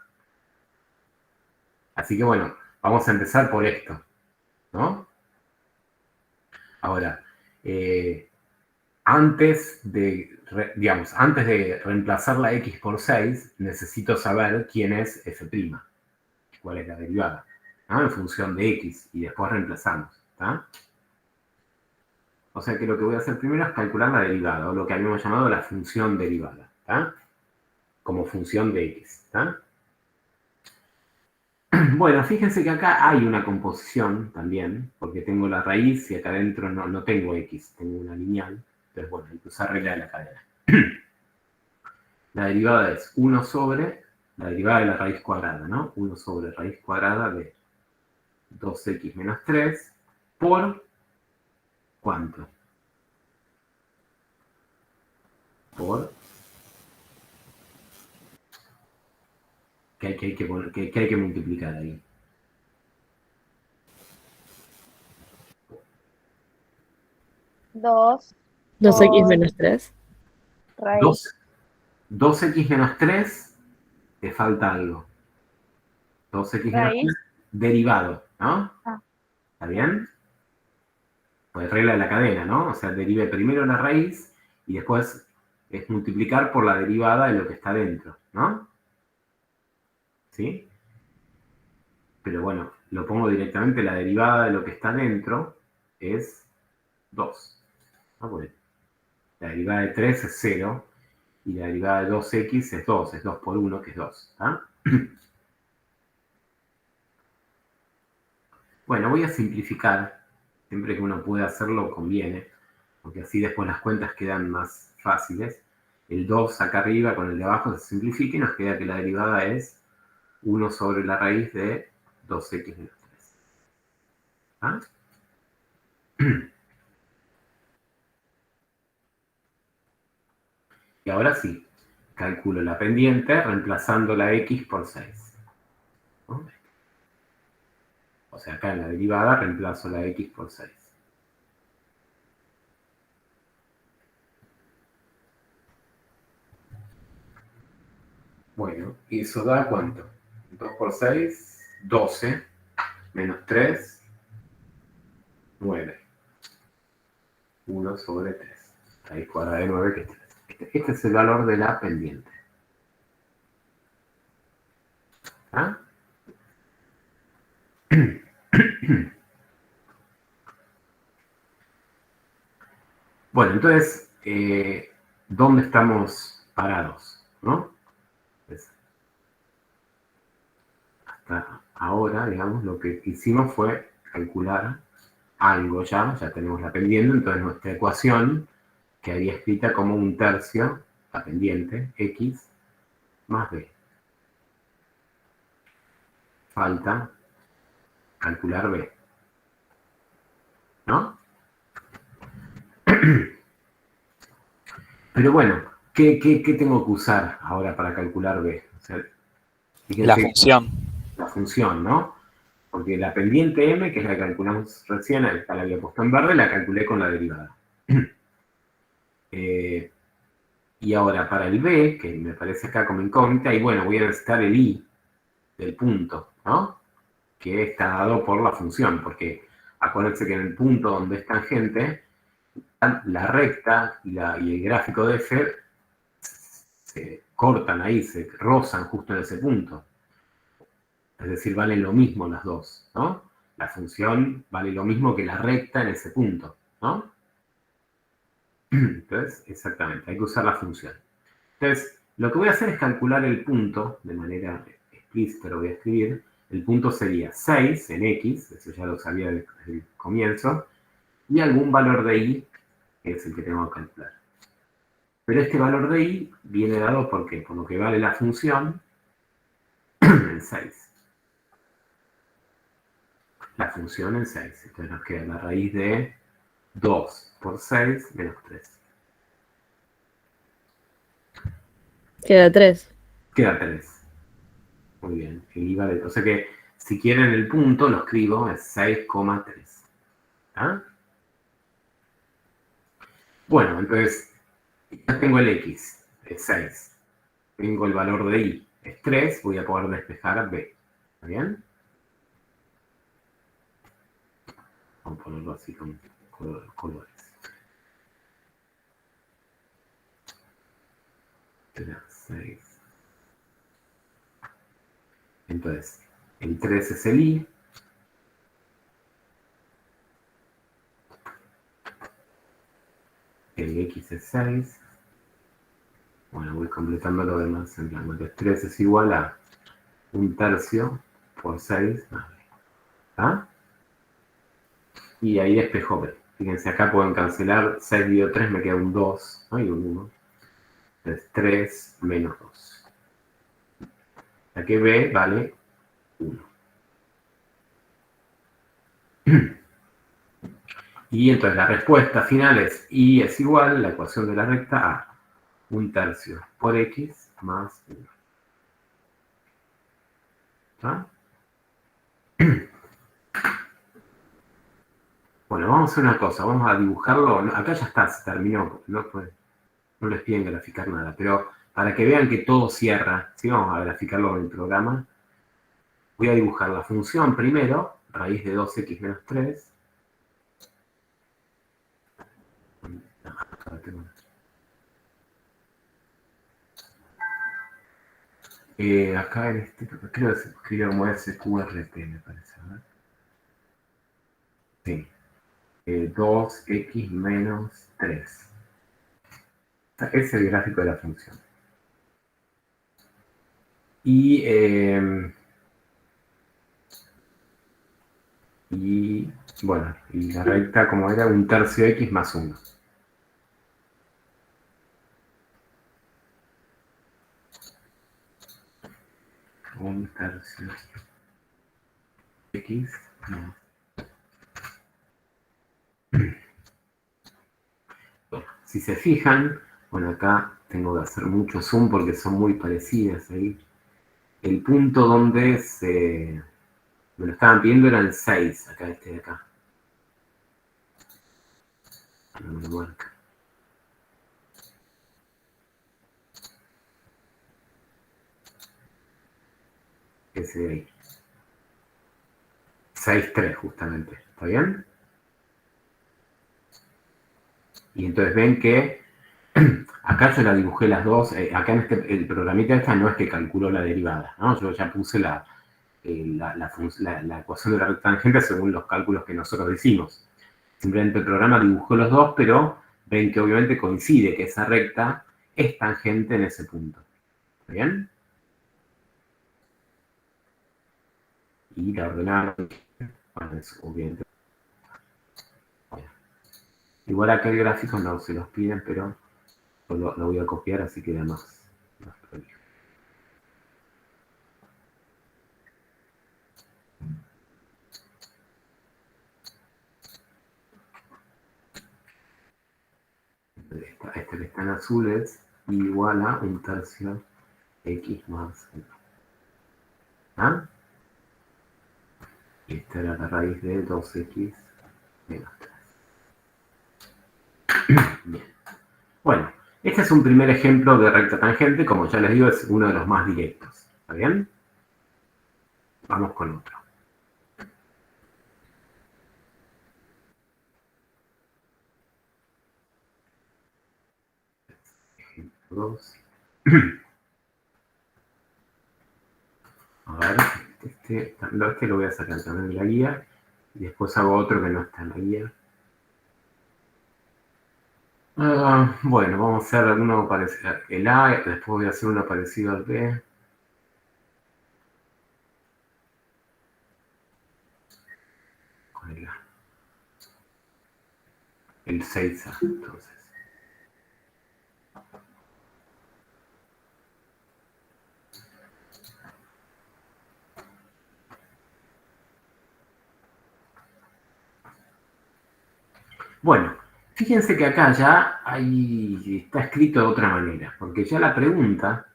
Así que bueno, vamos a empezar por esto, ¿no? Ahora, antes de reemplazar la x por 6, necesito saber quién es f', cuál es la derivada, ¿no? En función de x, y después reemplazamos, ¿tá? O sea que lo que voy a hacer primero es calcular la derivada, o lo que habíamos llamado la función derivada, ¿tá? Como función de x, ¿tá? Bueno, fíjense que acá hay una composición también, porque tengo la raíz y acá adentro no tengo x, tengo una lineal. Entonces, bueno, hay que usar regla de la cadena. La derivada es 1 sobre la derivada de la raíz cuadrada, ¿no? 1 sobre raíz cuadrada de 2x menos 3 por ¿cuánto? Por ¿qué hay que multiplicar ahí? 2 2x por menos 3. raíz. 2x menos 3, te falta algo. 2x menos 3, Raíz. derivado, ¿no? Ah. ¿Está bien? Pues regla de la cadena, ¿no? O sea, derive primero la raíz y después es multiplicar por la derivada de lo que está dentro, ¿no? ¿Sí? Pero bueno, lo pongo directamente, la derivada de lo que está dentro es 2. ¿No? Porque la derivada de 3 es 0 y la derivada de 2x es 2 por 1, que es 2. ¿Ah? Bueno, voy a simplificar. Siempre que uno pueda hacerlo, conviene, porque así después las cuentas quedan más fáciles. El 2 acá arriba con el de abajo se simplifica y nos queda que la derivada es 1 sobre la raíz de 2x menos 3. ¿Ah? Y ahora sí, calculo la pendiente reemplazando la x por 6. ¿No? O sea, acá en la derivada reemplazo la x por 6. Bueno, ¿y eso da cuánto? 2 por 6, 12, menos 3, 9. 1 sobre 3. Raíz cuadrada de 9, que es 3. Este es el valor de la pendiente. ¿Ah? Bueno, entonces, ¿dónde estamos parados? ¿No? Pues, hasta ahora, digamos, lo que hicimos fue calcular algo ya tenemos la pendiente, entonces nuestra ecuación quedaría escrita como 1/3, la pendiente, x, más b. Falta calcular b, ¿no? Pero bueno, ¿qué tengo que usar ahora para calcular b? O sea, La función. La función, ¿no? Porque la pendiente m, que es la que calculamos recién, acá la había puesto en verde, la calculé con la derivada. Y ahora para el b, que me aparece acá como incógnita, y bueno, voy a necesitar el i del punto, ¿no? Que está dado por la función, porque acuérdense que en el punto donde es tangente, la recta y el gráfico de f se cortan ahí, se rozan justo en ese punto. Es decir, valen lo mismo las dos, ¿no? La función vale lo mismo que la recta en ese punto, ¿no? Entonces, exactamente, hay que usar la función. Entonces, lo que voy a hacer es calcular el punto, de manera explícita lo voy a escribir. El punto sería 6 en x, eso ya lo sabía desde el comienzo, y algún valor de y, que es el que tengo que calcular. Pero este valor de y viene dado ¿por qué? Por lo que vale la función en 6. La función en 6. Entonces nos queda la raíz de 2 por 6 menos 3. Queda 3. Queda 3. Muy bien. O sea que si quieren el punto, lo escribo, es 6,3. ¿Ah? Bueno, entonces, ya tengo el X, es 6. Tengo el valor de Y, es 3. Voy a poder despejar B. ¿Está bien? Vamos a ponerlo así con colores. 6. Entonces, el 3 es el Y. El X es 6. Bueno, voy completando lo demás en blanco. Entonces 3 es igual a 1/3 por 6 más B. ¿Está? Y ahí despejo B. Fíjense, acá pueden cancelar 6 dividido 3, me queda un 2, ¿no? Y un 1. Entonces 3 menos 2. Ya que B vale 1. Y entonces la respuesta final es Y es igual, la ecuación de la recta, a 1/3 por X más 1. ¿Está? Bueno, vamos a hacer una cosa, vamos a dibujarlo. Acá ya está, se terminó, no les piden graficar nada, pero para que vean que todo cierra, ¿sí? Vamos a graficarlo en el programa. Voy a dibujar la función primero, raíz de 2x menos 3. Acá en este, creo que se escribe como SQRT, me parece, ¿verdad? Sí. 2x menos 3. Ese es el gráfico de la función. Y bueno, y la recta como era 1/3 X más 1. Un tercio X más. Bueno, si se fijan, bueno, acá tengo que hacer mucho zoom porque son muy parecidas ahí. El punto donde me lo estaban pidiendo era el 6, acá este de acá. No me lo marca. Ese de ahí. 6,3 justamente. ¿Está bien? Y entonces ven que acá yo la dibujé las dos. Acá en el programita esta no es que calculó la derivada, ¿no? Yo ya puse la ecuación de la recta tangente según los cálculos que nosotros hicimos. Simplemente el programa dibujó los dos, pero ven que obviamente coincide que esa recta es tangente en ese punto. ¿Está bien? Y la ordenaron. Bueno, es obviamente. Bueno. Igual acá el gráfico no se los piden, pero lo voy a copiar, así queda más prolijo. Este que está en azul es igual a 1/3 X más 1. ¿Ah? Y esta era la raíz de 2X menos 3. Bien. Bueno, este es un primer ejemplo de recta tangente, como ya les digo, es uno de los más directos. ¿Está bien? Vamos con otro. Ejemplo 2. A ver, este lo voy a sacar también de la guía. Y después hago otro que no está en la guía. Bueno, vamos a hacer uno parecido al A, después voy a hacer uno parecido al B. Con el A. El 6A, entonces. Bueno, fíjense que acá ya está escrito de otra manera, porque ya la pregunta,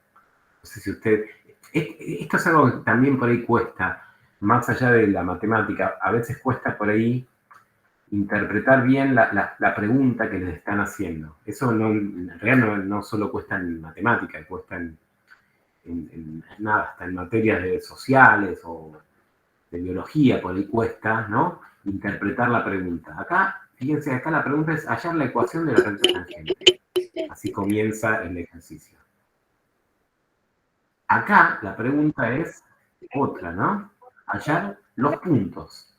no sé si usted, esto es algo que también por ahí cuesta, más allá de la matemática, a veces cuesta por ahí interpretar bien la pregunta que les están haciendo. Eso no, en realidad no solo cuesta en matemática, cuesta en nada, hasta en materias de sociales o de biología, por ahí cuesta, ¿no? Interpretar la pregunta. Acá, fíjense, acá la pregunta es hallar la ecuación de la recta tangente. Así comienza el ejercicio. Acá la pregunta es otra, ¿no? Hallar los puntos.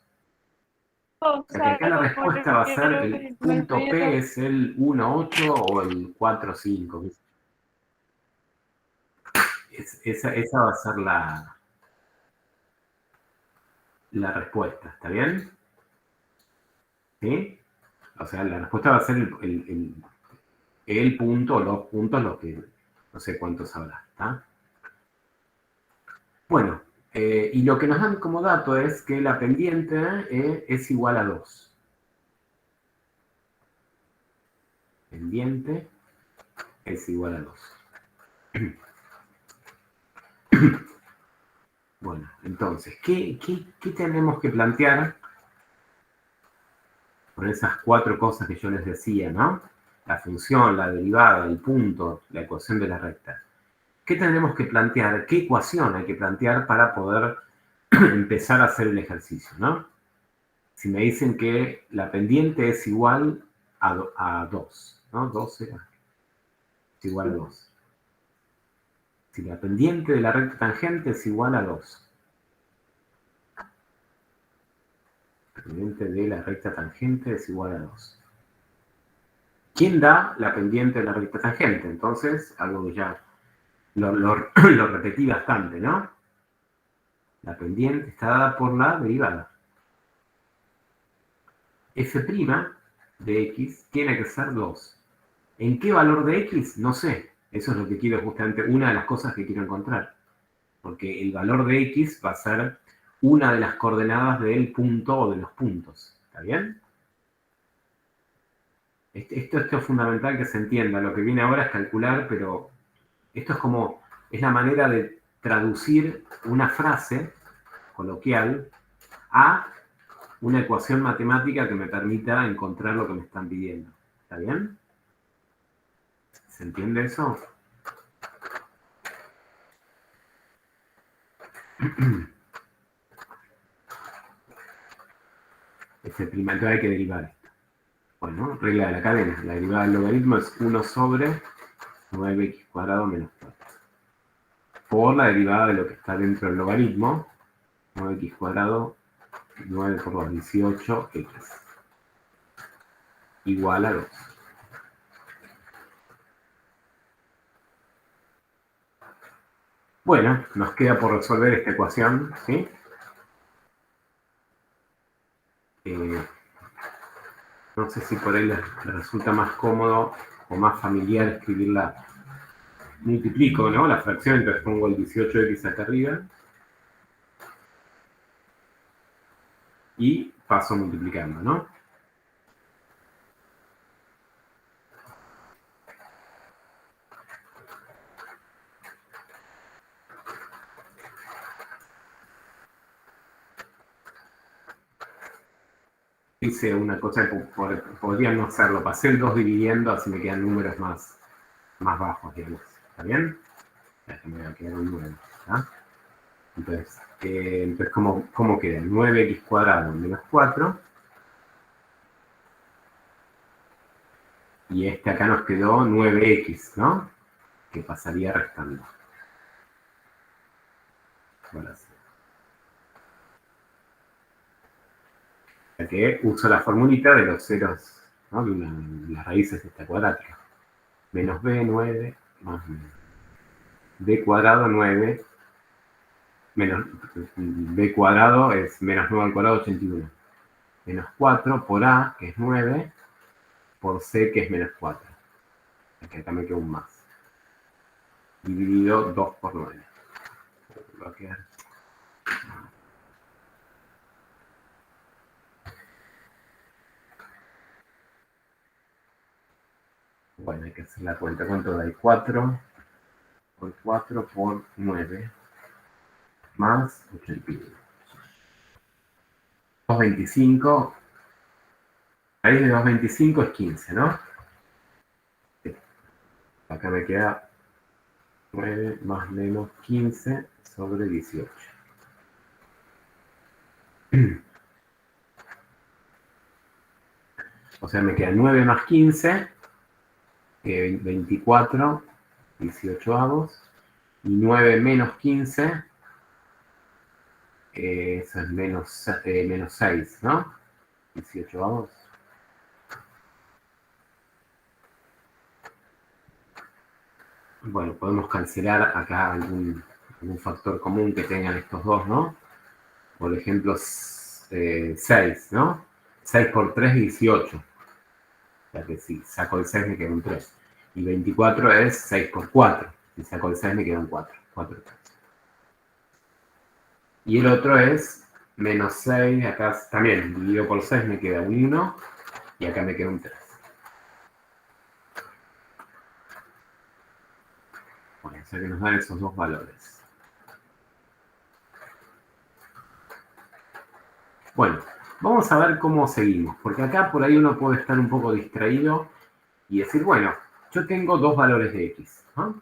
O sea que acá la respuesta va a ser el punto P es el 1,8 o el 4,5. Esa va a ser la respuesta, ¿está bien? ¿Sí? O sea, la respuesta va a ser el punto, los puntos, los que no sé cuántos habrá, ¿está? Bueno, y lo que nos dan como dato es que la pendiente es igual a 2. Pendiente es igual a 2. Bueno, entonces, ¿qué tenemos que plantear con esas 4 cosas que yo les decía, ¿no? La función, la derivada, el punto, la ecuación de la recta. ¿Qué tenemos que plantear? ¿Qué ecuación hay que plantear para poder empezar a hacer el ejercicio, ¿no? Si me dicen que la pendiente es igual a 2, ¿no? 2 es igual a 2. Si la pendiente de la recta tangente es igual a 2. La pendiente de la recta tangente es igual a 2. ¿Quién da la pendiente de la recta tangente? Entonces, algo que ya lo repetí bastante, ¿no? La pendiente está dada por la derivada. F' de x tiene que ser 2. ¿En qué valor de x? No sé. Eso es lo que quiero justamente, una de las cosas que quiero encontrar. Porque el valor de x va a ser una de las coordenadas del punto o de los puntos. ¿Está bien? Esto es fundamental que se entienda. Lo que viene ahora es calcular, pero esto es la manera de traducir una frase coloquial a una ecuación matemática que me permita encontrar lo que me están pidiendo. ¿Está bien? ¿Se entiende eso? Entonces hay que derivar esto. Bueno, regla de la cadena. La derivada del logaritmo es 1 sobre 9x² menos 4. Por la derivada de lo que está dentro del logaritmo, 9x², 9 por 2, 18x. Igual a 2. Bueno, nos queda por resolver esta ecuación, ¿sí? No sé si por ahí les resulta más cómodo o más familiar escribirla. Multiplico, ¿no? La fracción, entonces pongo el 18x acá arriba. Y paso multiplicando, ¿no? Hice una cosa que podría no hacerlo. Pasé el 2 dividiendo, así me quedan números más bajos, digamos. ¿Está bien? Ya me va a quedar un 9. ¿Está? Entonces, ¿cómo queda? 9x² menos 4. Y acá nos quedó 9x, ¿no? Que pasaría restando. Ahora sí. Ya que uso la formulita de los ceros, ¿no? De las raíces de esta cuadrática. Menos b, 9, más b² 9, menos b² es menos 9² 81. Menos 4 por a, que es 9, por c, que es menos 4. Acá me queda un más. Dividido 2 por 9. Va a quedar. Bueno, hay que hacer la cuenta. ¿Cuánto da? 4 por 4 por 9 más 81. 225 Raíz de 225 es 15, ¿no? Sí. Acá me queda 9 más menos 15 sobre 18. O sea, me queda 9 más 15, 24, 18avos. Y 9 menos 15, eso es menos 6, ¿no? 18avos. Bueno, podemos cancelar acá algún factor común que tengan estos dos, ¿no? Por ejemplo, 6, ¿no? 6 por 3, 18. O sea que si saco el 6 me queda un 3. Y 24 es 6 por 4. Si saco el 6 me queda un 4. 4 3. Y el otro es menos 6. Acá también dividido por 6 me queda un 1. Y acá me queda un 3. Bueno, o sea que nos dan esos dos valores. Bueno, vamos a ver cómo seguimos, porque acá por ahí uno puede estar un poco distraído y decir, bueno, yo tengo dos valores de x, ¿no?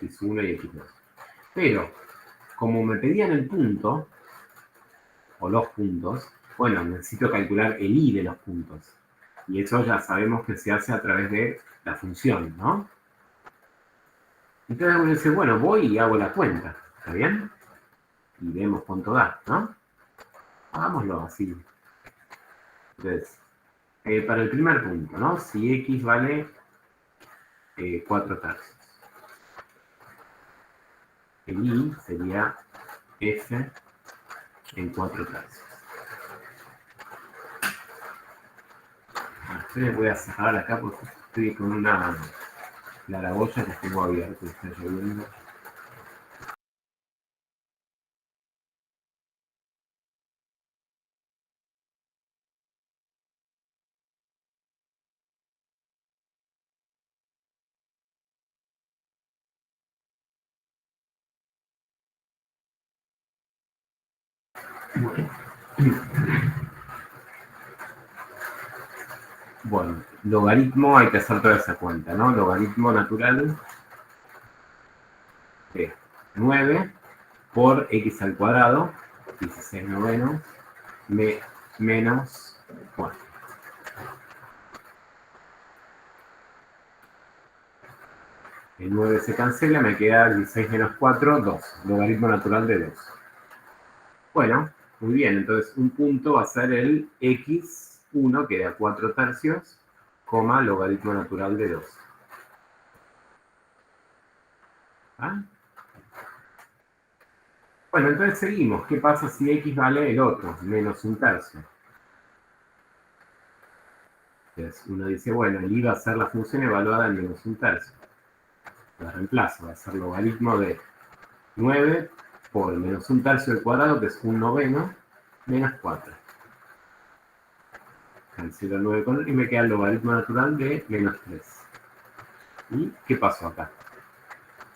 x1 y x2. Pero, como me pedían el punto, o los puntos, bueno, necesito calcular el i de los puntos. Y eso ya sabemos que se hace a través de la función, ¿no? Entonces uno dice, bueno, voy y hago la cuenta, ¿está bien? Y vemos cuánto da, ¿no? Hagámoslo así. Entonces, para el primer punto, ¿no? Si x vale 4 tercios. El i sería f en 4 tercios. Entonces voy a cerrar acá porque estoy con una claraboya que tengo abierta y está lloviendo. Bueno, logaritmo hay que hacer toda esa cuenta, ¿no? Logaritmo natural de 9 por x al cuadrado, 16 novenos, menos 4. El 9 se cancela, me queda 16 menos 4, 2. Logaritmo natural de 2. Bueno, muy bien, entonces un punto va a ser el x1, que da 4 tercios, coma, logaritmo natural de 2. ¿Ah? Bueno, entonces seguimos. ¿Qué pasa si x vale el otro, menos un tercio? Entonces uno dice, bueno, el i va a ser la función evaluada en menos un tercio. La reemplazo, va a ser logaritmo de 9 por menos un tercio al cuadrado, que es un noveno, menos 4. Cancelo 9 con 1 y me queda el logaritmo natural de menos 3. ¿Y qué pasó acá?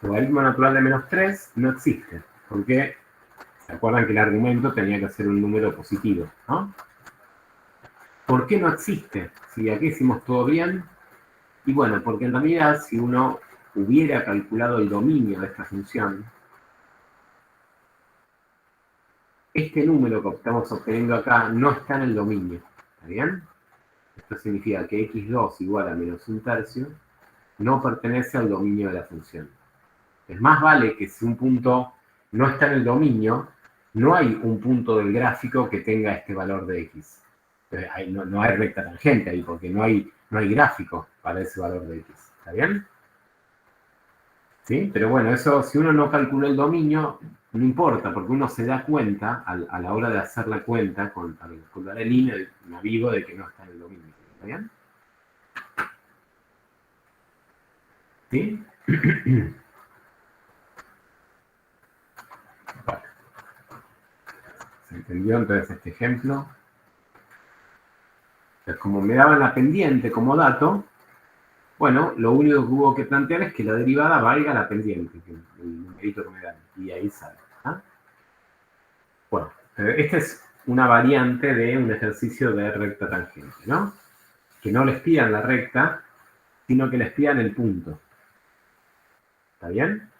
El logaritmo natural de menos 3 no existe, porque se acuerdan que el argumento tenía que ser un número positivo, ¿no? ¿Por qué no existe? Si aquí hicimos todo bien. Y bueno, porque en realidad si uno hubiera calculado el dominio de esta función, este número que estamos obteniendo acá no está en el dominio, ¿está bien? Esto significa que x2 igual a menos un tercio no pertenece al dominio de la función. Es más vale que si un punto no está en el dominio, no hay un punto del gráfico que tenga este valor de x. No hay recta tangente ahí, porque no hay gráfico para ese valor de x. ¿Está bien? ¿Sí? Pero bueno, eso, si uno no calcula el dominio, no importa, porque uno se da cuenta a la hora de hacer la cuenta, al calcular el i, me avivo de que no está en el dominio. ¿Está bien? ¿Sí? Bueno. ¿Se entendió entonces este ejemplo? Entonces, como me daban la pendiente como dato, bueno, lo único que hubo que plantear es que la derivada valga la pendiente, el numerito que me dan, y ahí sale. ¿Ah? Bueno, esta es una variante de un ejercicio de recta tangente, ¿no? Que no les pidan la recta, sino que les pidan el punto. ¿Está bien?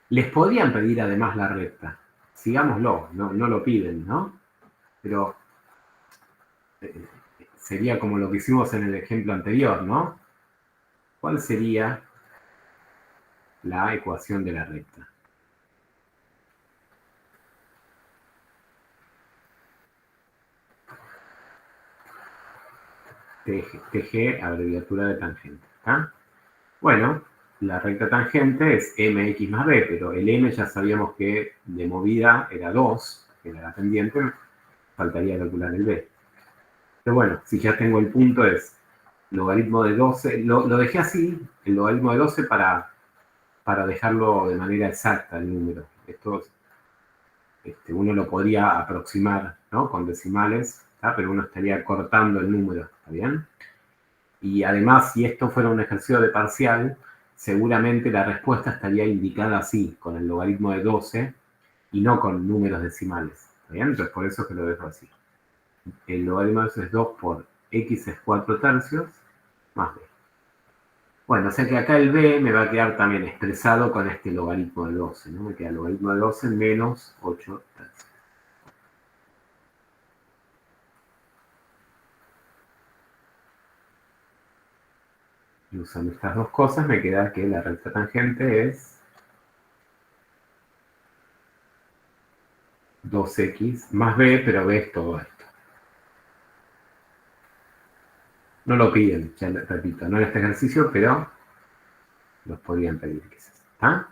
Les podrían pedir además la recta. Sigámoslo, no lo piden, ¿no? Pero sería como lo que hicimos en el ejemplo anterior, ¿no? ¿Cuál sería la ecuación de la recta? TG, abreviatura de tangente. ¿Está? Bueno, la recta tangente es mx más b, pero el m ya sabíamos que de movida era 2, que era la pendiente, faltaría calcular el b. Pero bueno, si ya tengo el punto es logaritmo de 12, lo dejé así, el logaritmo de 12 para dejarlo de manera exacta el número. Esto uno lo podría aproximar, ¿no? Con decimales, ¿tá? Pero uno estaría cortando el número, ¿está bien? Y además, si esto fuera un ejercicio de parcial, seguramente la respuesta estaría indicada así, con el logaritmo de 12, y no con números decimales, ¿está bien? Entonces por eso es que lo dejo así. El logaritmo de 12 es 2 por x es 4 tercios, más b. Bueno, o sea que acá el b me va a quedar también expresado con este logaritmo de 12, ¿no? Me queda el logaritmo de 12 menos 8 tercios. Y usando estas dos cosas me queda que la recta tangente es 2x más b, pero b es todo esto. No lo piden, ya repito, no en este ejercicio, pero los podrían pedir quizás. ¿Está?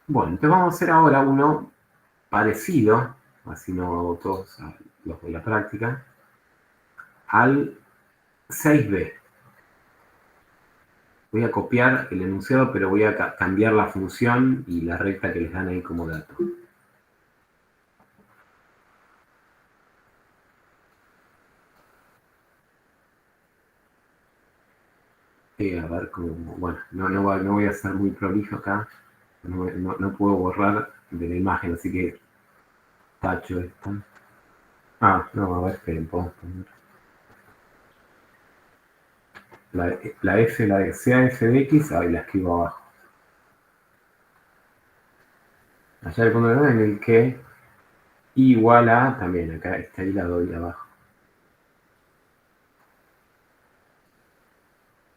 Bueno, entonces vamos a hacer ahora uno parecido, así no hago todos los de la práctica, al 6b. Voy a copiar el enunciado, pero voy a cambiar la función y la recta que les dan ahí como dato. A ver cómo, bueno, no voy a ser muy prolijo acá, no puedo borrar de la imagen, así que tacho esto. Ah, no, a ver, esperen, podemos poner. La f, la de CAF de x, ahí la escribo abajo. Allá le pongo en el que igual a, también acá, ahí la doy abajo.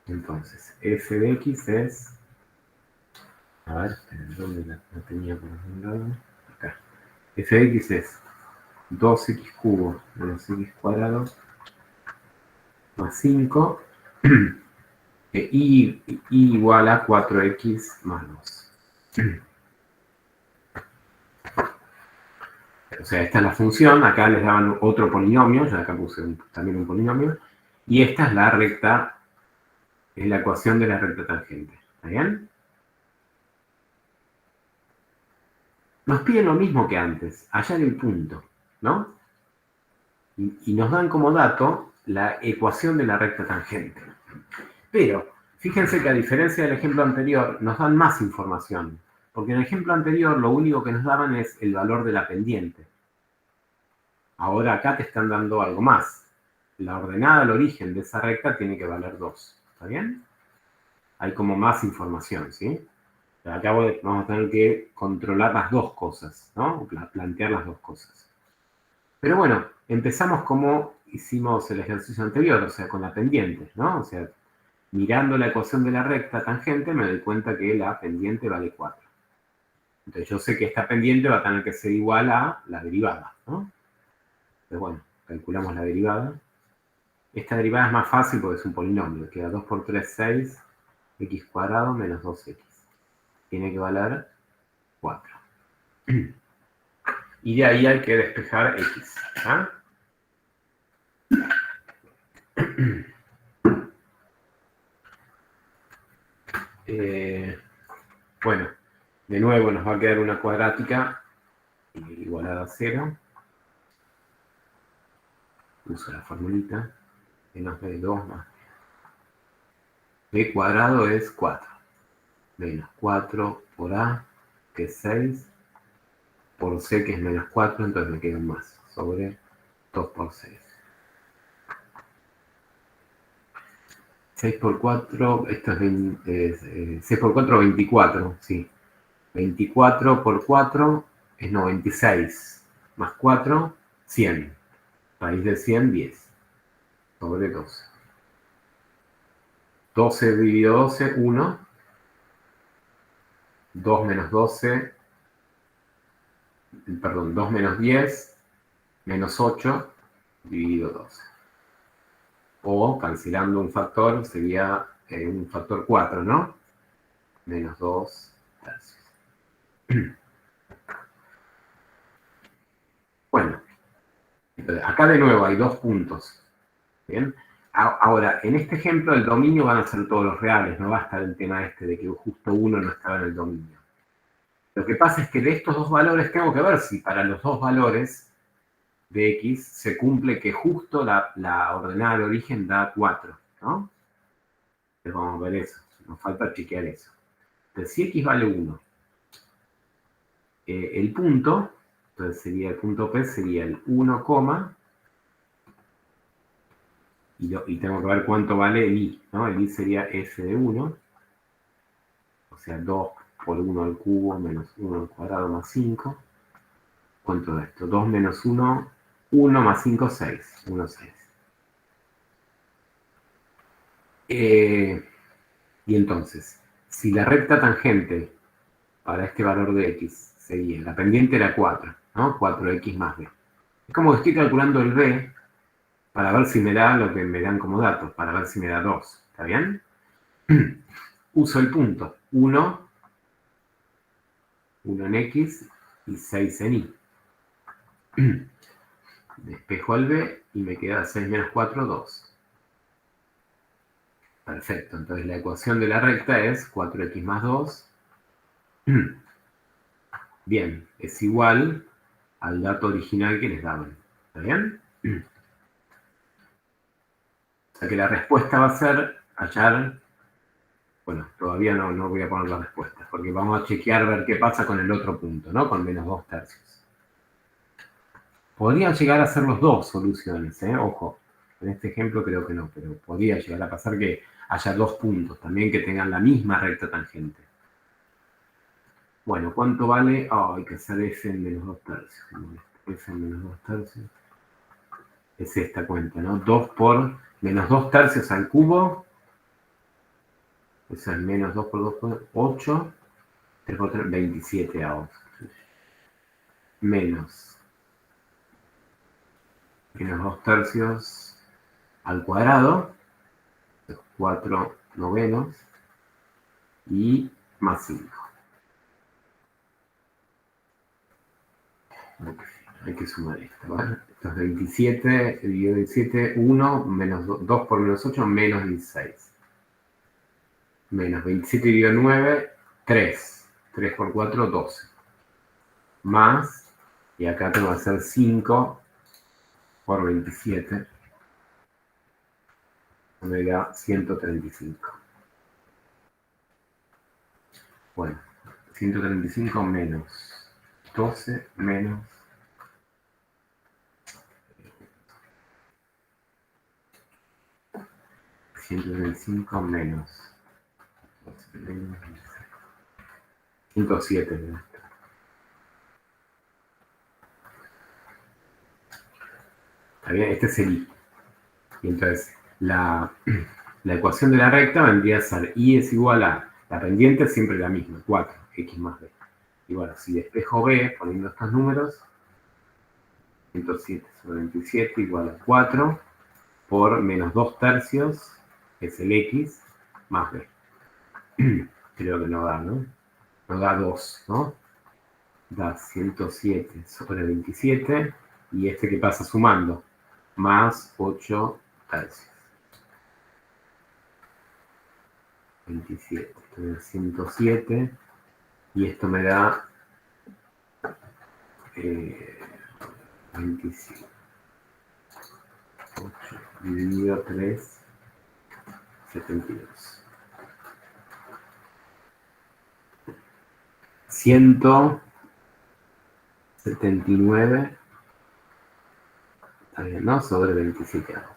Entonces, f de x es, a ver, ¿dónde la tenía por algún lado? Acá. F de x es 2x cubo menos x cuadrado más 5 y igual a 4x más 2. O sea, esta es la función, acá les daban otro polinomio, yo acá puse también un polinomio, y esta es la recta, es la ecuación de la recta tangente. ¿Está bien? Nos piden lo mismo que antes, hallar el punto, ¿no? Y nos dan como dato la ecuación de la recta tangente. Pero, fíjense que a diferencia del ejemplo anterior, nos dan más información. Porque en el ejemplo anterior lo único que nos daban es el valor de la pendiente. Ahora acá te están dando algo más. La ordenada al origen de esa recta tiene que valer 2. ¿Está bien? Hay como más información, ¿sí? Acá vamos a tener que controlar las dos cosas, ¿no? Plantear las dos cosas. Pero bueno, empezamos como hicimos el ejercicio anterior, o sea, con la pendiente, ¿no? O sea, mirando la ecuación de la recta tangente me doy cuenta que la pendiente vale 4. Entonces yo sé que esta pendiente va a tener que ser igual a la derivada, ¿no? Entonces bueno, calculamos la derivada. Esta derivada es más fácil porque es un polinomio. Queda 2 por 3, 6, x cuadrado menos 2x. Tiene que valer 4. Y de ahí hay que despejar x. ¿Ah? Bueno, de nuevo nos va a quedar una cuadrática igualada a 0. Uso la formulita. Menos b2 más b cuadrado es 4. Menos 4 por a, que es 6. por c, que es menos 4, entonces me queda un más, sobre 2 por 6. 6 por 4, esto es, 6 por 4, 24, sí. 24 por 4 es 96, más 4, 100. Raíz de 100, 10, sobre 12. 12 dividido 12, 1. 2 menos 12, perdón, 2 menos 10, menos 8, dividido 12. O, cancelando un factor, sería un factor 4, ¿no? Menos 2 tercios. Bueno, entonces, acá de nuevo hay 2 puntos. ¿Bien? Ahora, en este ejemplo, el dominio van a ser todos los reales, no va a estar el tema este de que justo uno no estaba en el dominio. Lo que pasa es que de estos dos valores tengo que ver si para los dos valores de x se cumple que justo la ordenada de origen da 4, ¿no? Entonces vamos a ver eso, nos falta chequear eso. Entonces, si x vale 1, el punto, entonces sería el punto P, sería el 1, y tengo que ver cuánto vale el i, ¿no? El i sería f de 1, o sea, 2 por 1 al cubo menos 1 al cuadrado más 5. ¿Cuánto da esto? 2 menos 1, 1 más 5, 6. 1, 6. Y entonces, si la recta tangente para este valor de x sería, la pendiente era 4, ¿no? 4x más b. Es como que estoy calculando el b para ver si me da lo que me dan como datos, para ver si me da 2. ¿Está bien? Uso el punto 1 en x y 6 en y. Despejo al b y me queda 6 menos 4, 2. Perfecto, entonces la ecuación de la recta es 4x más 2. Bien, es igual al dato original que les daban. ¿Está bien? O sea que la respuesta va a ser hallar. Bueno, todavía no voy a poner la respuesta, porque vamos a chequear ver qué pasa con el otro punto, ¿no? Con menos 2 tercios. Podrían llegar a ser los dos soluciones, ¿eh? Ojo, en este ejemplo creo que no, pero podría llegar a pasar que haya dos puntos también que tengan la misma recta tangente. Bueno, ¿cuánto vale? Hay que hacer f en menos 2 tercios. F en menos 2 tercios. Es esta cuenta, ¿no? 2 por menos 2 tercios al cubo. Eso es menos 2 por 2 por 8. 3 por 3, 27 avos. Menos 2 tercios al cuadrado. 4 novenos. Y más 5. Okay. Hay que sumar esto, ¿vale? Esto es 27, dividido 27, 1, menos 2 por menos 8, menos 16. Menos 27 dividido 9, 3. 3 por 4, 12. Más, y acá tengo que hacer 5 por 27. Me da 135. Bueno, 135 menos 12 menos 135 menos 107. ¿No? ¿Está bien? Este es el i. Y entonces la ecuación de la recta vendría a ser i es igual a, la pendiente es siempre la misma, 4, x más b. Y bueno, si despejo b poniendo estos números, 107 sobre 27 igual a 4 por menos 2 tercios, que es el x, más b. Creo que no da, ¿no? No da 2, ¿no? Da 107 sobre 27, y este que pasa sumando, más 8 tercios. 27, 107, y esto me da 25. 8 dividido 3, 72. 100. 79, está bien, ¿no? Sobre 27 grados.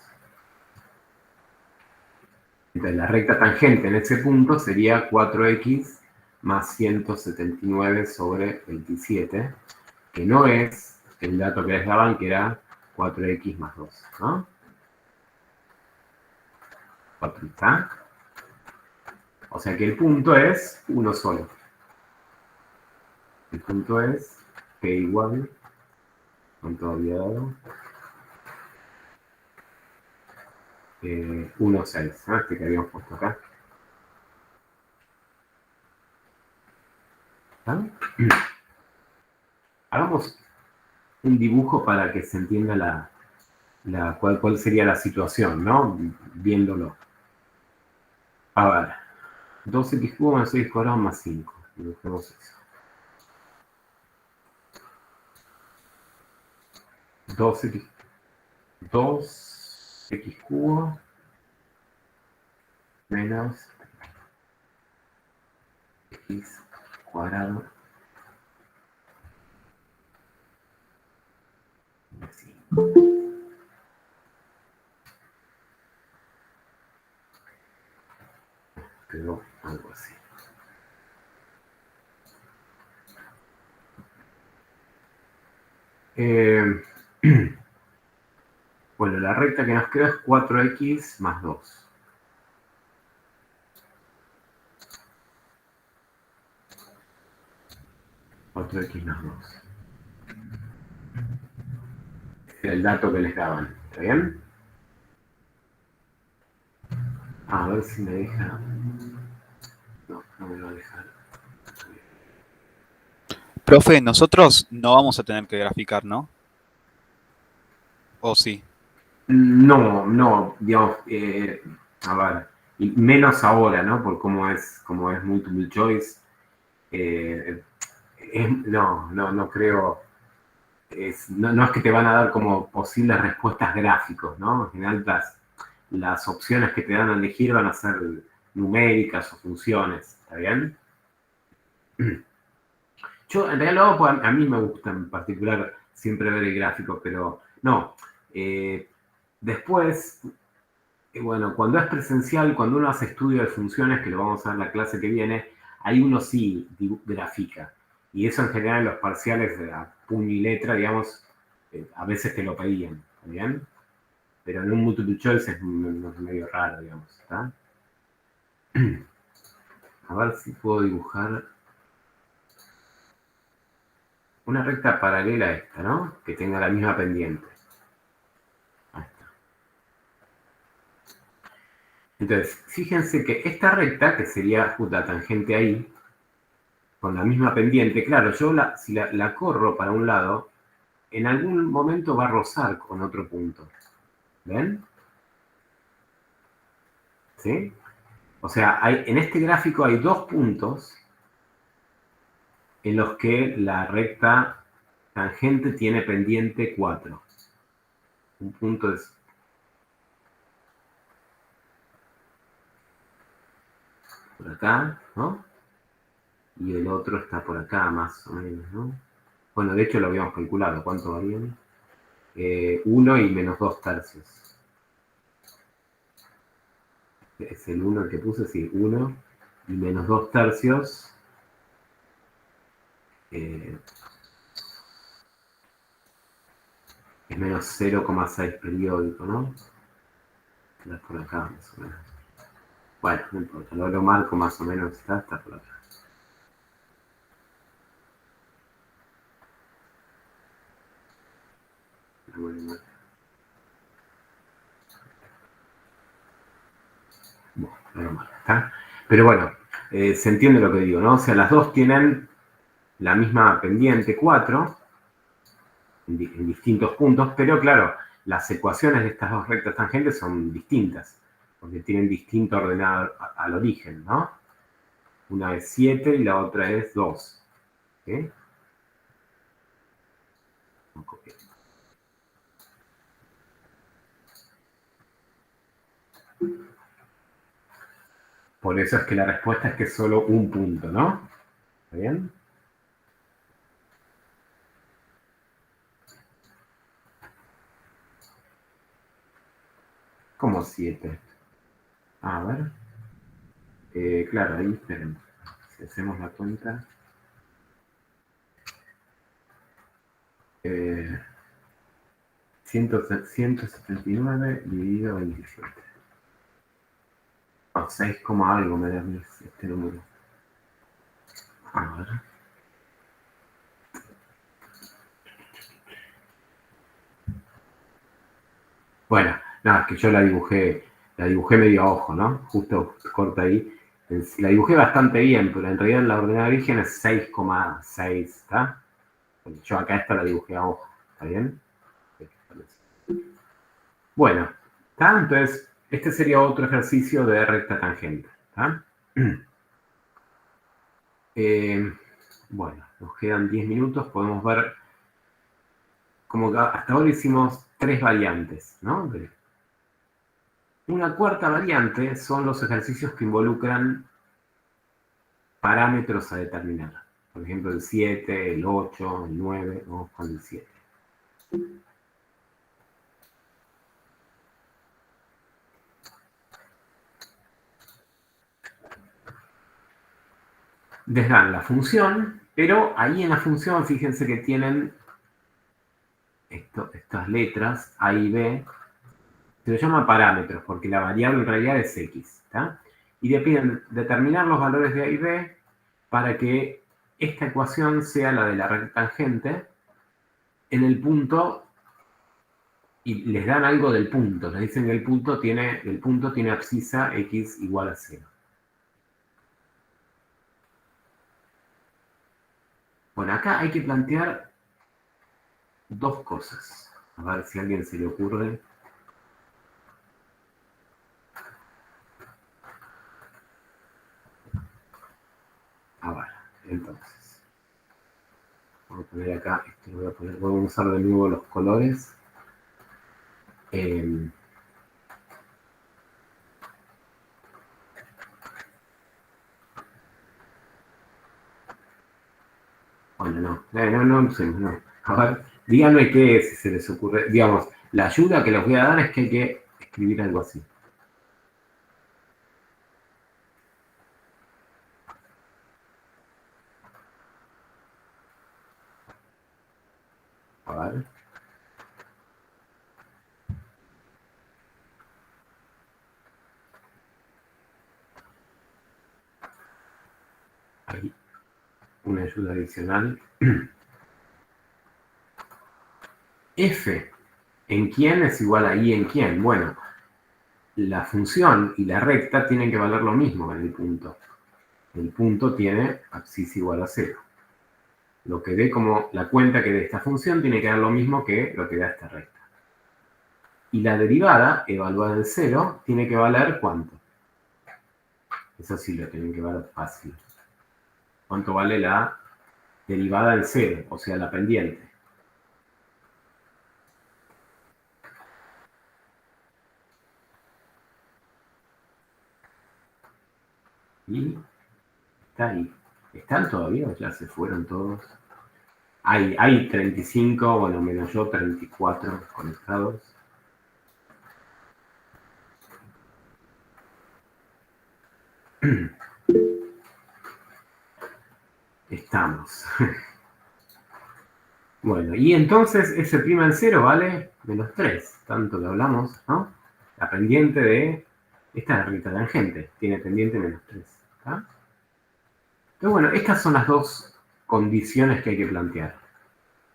Entonces la recta tangente en ese punto sería 4x más 179 sobre 27, que no es el dato que les daban, que era 4x más 2, ¿no? 4 está. O sea que el punto es uno solo. El punto es p igual, ¿cuánto había dado? 1, 6, ¿no? Este que habíamos puesto acá. ¿Está? Hagamos un dibujo para que se entienda cuál sería la situación, ¿no? Viéndolo. A ver, 2x cubo más 6 cuadrado más 5. Dibujemos eso. 2x cubo menos x cuadrado más 5. Quedó algo así. Bueno, la recta que nos queda es 4x más 2. X más 2. El dato que les daban. ¿Está bien? A ver si me deja. No, no me va a dejar. Profe, nosotros no vamos a tener que graficar, ¿no? ¿O sí? No, digamos, a ver, y menos ahora, ¿no? Por cómo es multiple choice. No creo. No es que te van a dar como posibles respuestas gráficos, ¿no? En general las opciones que te dan a elegir van a ser numéricas o funciones, ¿está bien? Yo en realidad lo hago porque a mí me gusta en particular siempre ver el gráfico, pero no. Después, bueno, cuando es presencial, cuando uno hace estudio de funciones, que lo vamos a ver en la clase que viene, ahí uno sí grafica. Y eso en general en los parciales a puño y letra, digamos, a veces te lo pedían, ¿está bien? Pero en un multiple choice es medio raro, digamos, ¿está? A ver si puedo dibujar una recta paralela a esta, ¿no? Que tenga la misma pendiente. Ahí está. Entonces, fíjense que esta recta, que sería la tangente ahí, con la misma pendiente, claro, yo si la corro para un lado, en algún momento va a rozar con otro punto. ¿Ven? ¿Sí? O sea, en este gráfico hay dos puntos en los que la recta tangente tiene pendiente 4. Un punto es por acá, ¿no? Y el otro está por acá, más o menos, ¿no? Bueno, de hecho lo habíamos calculado. ¿Cuánto varían? 1 y menos 2 tercios. Es el 1 el que puse, sí, 1 y menos 2 tercios. Es menos 0,6 periódico, ¿no? Está por acá, más o menos. Bueno, no importa, lo marco más o menos, está por acá. Bueno, lo marco, ¿está? Pero bueno, se entiende lo que digo, ¿no? O sea, las dos tienen la misma pendiente 4 en distintos puntos, pero claro, las ecuaciones de estas dos rectas tangentes son distintas, porque tienen distinto ordenado al origen, ¿no? Una es 7 y la otra es 2. ¿Sí? Por eso es que la respuesta es que es solo un punto, ¿no? ¿Está bien? ¿Cómo 7? A ver. Claro, ahí, esperen. Si hacemos la cuenta. 179 dividido 27. No, 6, algo me da este número. A ver. Bueno, nada, es que yo la dibujé medio a ojo, ¿no? Justo corta ahí. La dibujé bastante bien, pero en realidad la ordenada de origen es 6,6, ¿está? Yo acá esta la dibujé a ojo, ¿está bien? Bueno, ¿está? Entonces, este sería otro ejercicio de recta tangente, ¿está? Bueno, nos quedan 10 minutos, podemos ver, como que hasta ahora hicimos 3 variantes, ¿no? Una cuarta variante son los ejercicios que involucran parámetros a determinar. Por ejemplo, el 7, el 8, el 9, vamos con el 7. Les dan la función, pero ahí en la función, fíjense que tienen estas letras, A y B, se les llama parámetros, porque la variable en realidad es X, ¿está? Y le piden determinar los valores de A y B para que esta ecuación sea la de la recta tangente en el punto, y les dan algo del punto, les dicen que el punto tiene abscisa X igual a 0. Bueno, acá hay que plantear dos cosas. A ver si a alguien se le ocurre. A ver, entonces. Vamos a poner acá, voy a usar de nuevo los colores. Bueno, no. A ver, díganme qué es, si se les ocurre. Digamos, la ayuda que les voy a dar es que hay que escribir algo así. A ver. Ahí. Una ayuda adicional. F en quién es igual a I en quién. Bueno, la función y la recta tienen que valer lo mismo en el punto. El punto tiene abscisa igual a 0. Lo que dé como la cuenta que de esta función tiene que dar lo mismo que lo que da esta recta. Y la derivada, evaluada en 0, tiene que valer ¿cuánto? Eso sí lo tienen que valer fácil. ¿Cuánto vale la derivada en 0? O sea, la pendiente. Y está ahí. ¿Están todavía o ya se fueron todos? Hay 35, bueno, menos yo, 34 conectados. Estamos. Bueno, y entonces S' en 0 vale menos 3, tanto que hablamos, ¿no? La pendiente de esta es la recta tangente, tiene pendiente menos 3. ¿Está? Entonces, bueno, estas son las dos condiciones que hay que plantear.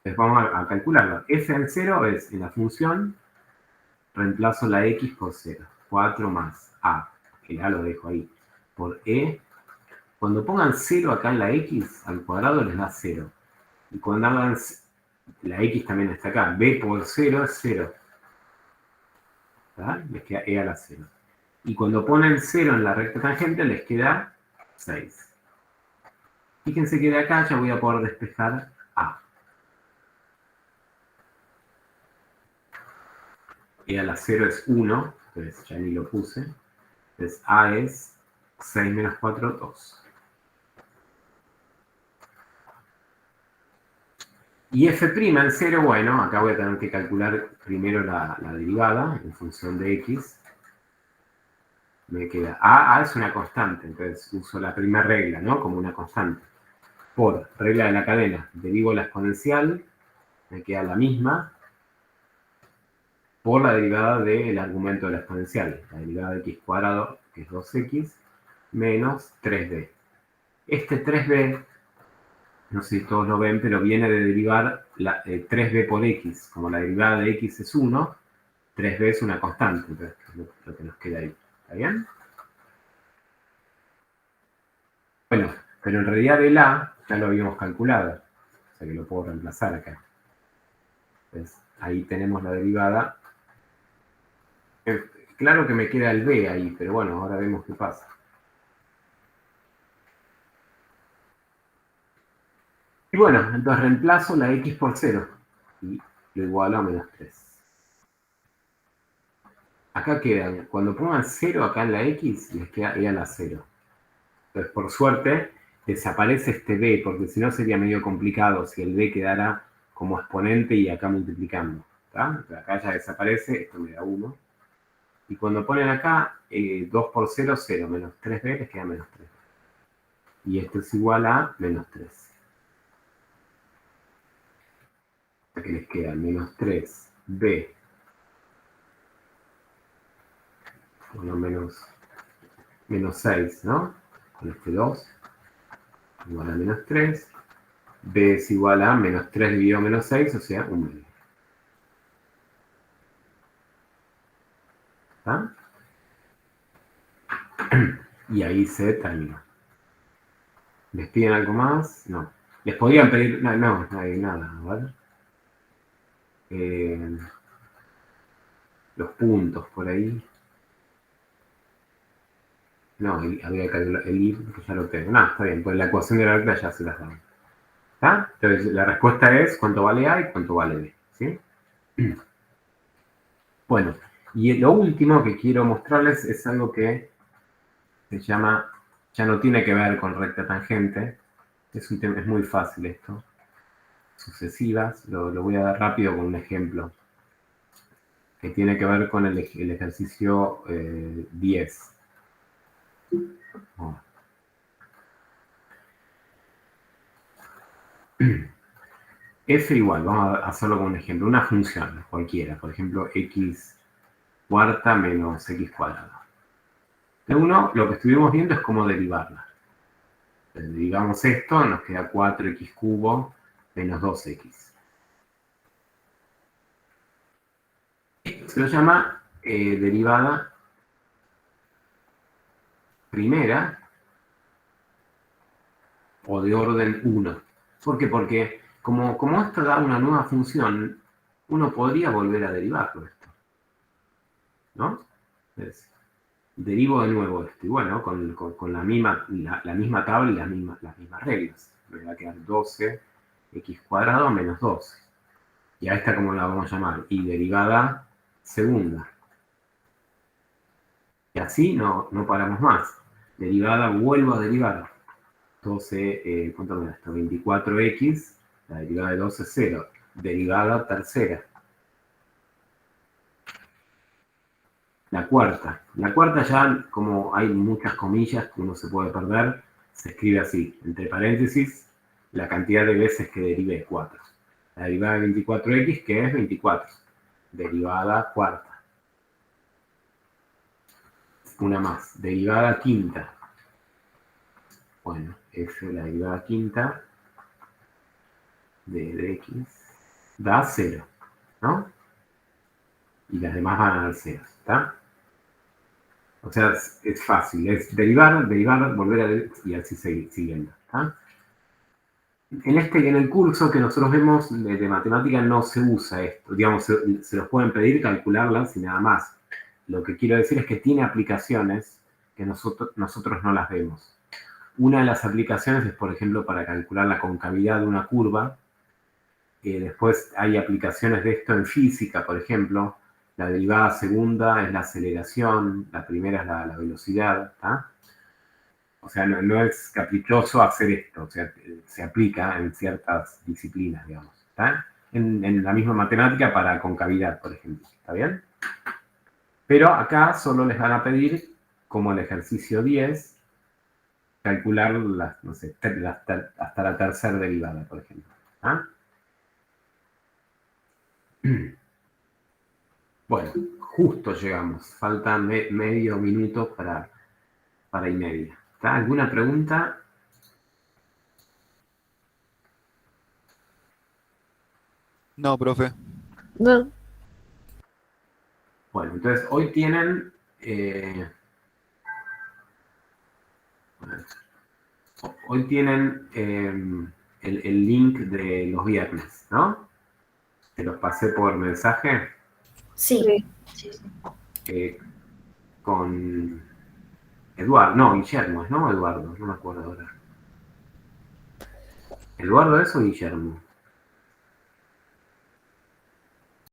Entonces vamos a calcularlo. F en 0 es en la función, reemplazo la X por 0. 4 más A, que ya lo dejo ahí, por E. Cuando pongan 0 acá en la X, al cuadrado les da 0. Y cuando hagan, la X también está acá, B por 0 es 0. ¿Verdad? Les queda E a la 0. Y cuando ponen 0 en la recta tangente, les queda 6. Fíjense que de acá ya voy a poder despejar A. E a la 0 es 1, entonces ya ni lo puse. Entonces A es 6 menos 4, 2. Y F' en 0, bueno, acá voy a tener que calcular primero la derivada en función de X. me queda A es una constante, entonces uso la primera regla, ¿no? Como una constante. Por regla de la cadena, derivo la exponencial, me queda la misma, por la derivada del argumento de la exponencial, la derivada de x cuadrado, que es 2x, menos 3b. Este 3b, no sé si todos lo ven, pero viene de derivar 3b por x. Como la derivada de x es 1, 3b es una constante, entonces es lo que nos queda ahí. ¿Está bien? Bueno, pero en realidad el a ya lo habíamos calculado, o sea que lo puedo reemplazar acá. Entonces, ahí tenemos la derivada. Claro que me queda el b ahí, pero bueno, ahora vemos qué pasa. Y bueno, entonces reemplazo la x por 0 y lo igualo a menos 3. Acá quedan, cuando pongan 0 acá en la x, les queda e a la 0. Entonces, por suerte, desaparece este b, porque si no sería medio complicado si el b quedara como exponente y acá multiplicando. Entonces, acá ya desaparece, esto me da 1. Y cuando ponen acá 2 por 0, 0, menos 3b, les queda menos 3. Y esto es igual a menos 3. Que les queda menos 3b, bueno, menos 6, ¿no? Con este 2, igual a menos 3. B es igual a menos 3 dividido menos 6, o sea, 1 medio. ¿Está? Y ahí se terminó. ¿Les piden algo más? No. ¿Les podían pedir? No, no hay nada, ¿vale? Los puntos por ahí. No, había que calcular el I, que ya lo tengo. No, está bien, pues la ecuación de la recta ya se las da. ¿Está? Entonces la respuesta es cuánto vale A y cuánto vale B. ¿Sí? Bueno, y lo último que quiero mostrarles es algo que se llama, ya no tiene que ver con recta tangente, es un tema, es muy fácil esto. Sucesivas, lo voy a dar rápido con un ejemplo que tiene que ver con el ejercicio 10. Oh. F igual, vamos a hacerlo con un ejemplo, una función cualquiera, por ejemplo, x cuarta menos x cuadrado. De uno, lo que estuvimos viendo es cómo derivarla. Derivamos esto, nos queda 4x cubo menos 2x. Se lo llama derivada primera o de orden 1. ¿Por qué? Porque como esto da una nueva función, uno podría volver a derivarlo esto. ¿No? Entonces, derivo de nuevo esto. Y bueno, con la misma tabla y las mismas reglas. Me va a quedar 12x cuadrado menos 12. Y a esta, ¿cómo la vamos a llamar? Y derivada segunda. Y así no paramos más. Derivada, vuelvo a derivar. 12, ¿cuánto me da esto? 24x, la derivada de 12 es 0. Derivada tercera. La cuarta. La cuarta ya, como hay muchas comillas que uno se puede perder, se escribe así, entre paréntesis, la cantidad de veces que derive 4. La derivada de 24x, que es 24. Derivada cuarta. Una más. Derivada quinta. Bueno, f, la derivada quinta de x, da 0, ¿no? Y las demás van a dar 0, ¿está? O sea, es fácil, es derivar, volver a derivar y así seguir siguiendo, ¿está? En el curso que nosotros vemos de matemática no se usa esto, digamos, se los pueden pedir calcularlas y nada más. Lo que quiero decir es que tiene aplicaciones que nosotros no las vemos. Una de las aplicaciones es, por ejemplo, para calcular la concavidad de una curva. Después hay aplicaciones de esto en física, por ejemplo. La derivada segunda es la aceleración, la primera es la velocidad. ¿Tá? O sea, no es caprichoso hacer esto, o sea, se aplica en ciertas disciplinas, digamos. ¿Tá? En la misma matemática para concavidad, por ejemplo. ¿Está bien? Pero acá solo les van a pedir como el ejercicio 10, calcular no sé, hasta la tercera derivada, por ejemplo. ¿Ah? Bueno, justo llegamos. Falta medio minuto para y media. ¿Está? ¿Alguna pregunta? No, profe. No. Bueno, entonces hoy tienen... hoy tienen el link de los viernes, ¿no? Te los pasé por mensaje Sí. con Eduardo, no, Guillermo, ¿no? Eduardo, no me acuerdo ahora. ¿Eduardo es o Guillermo?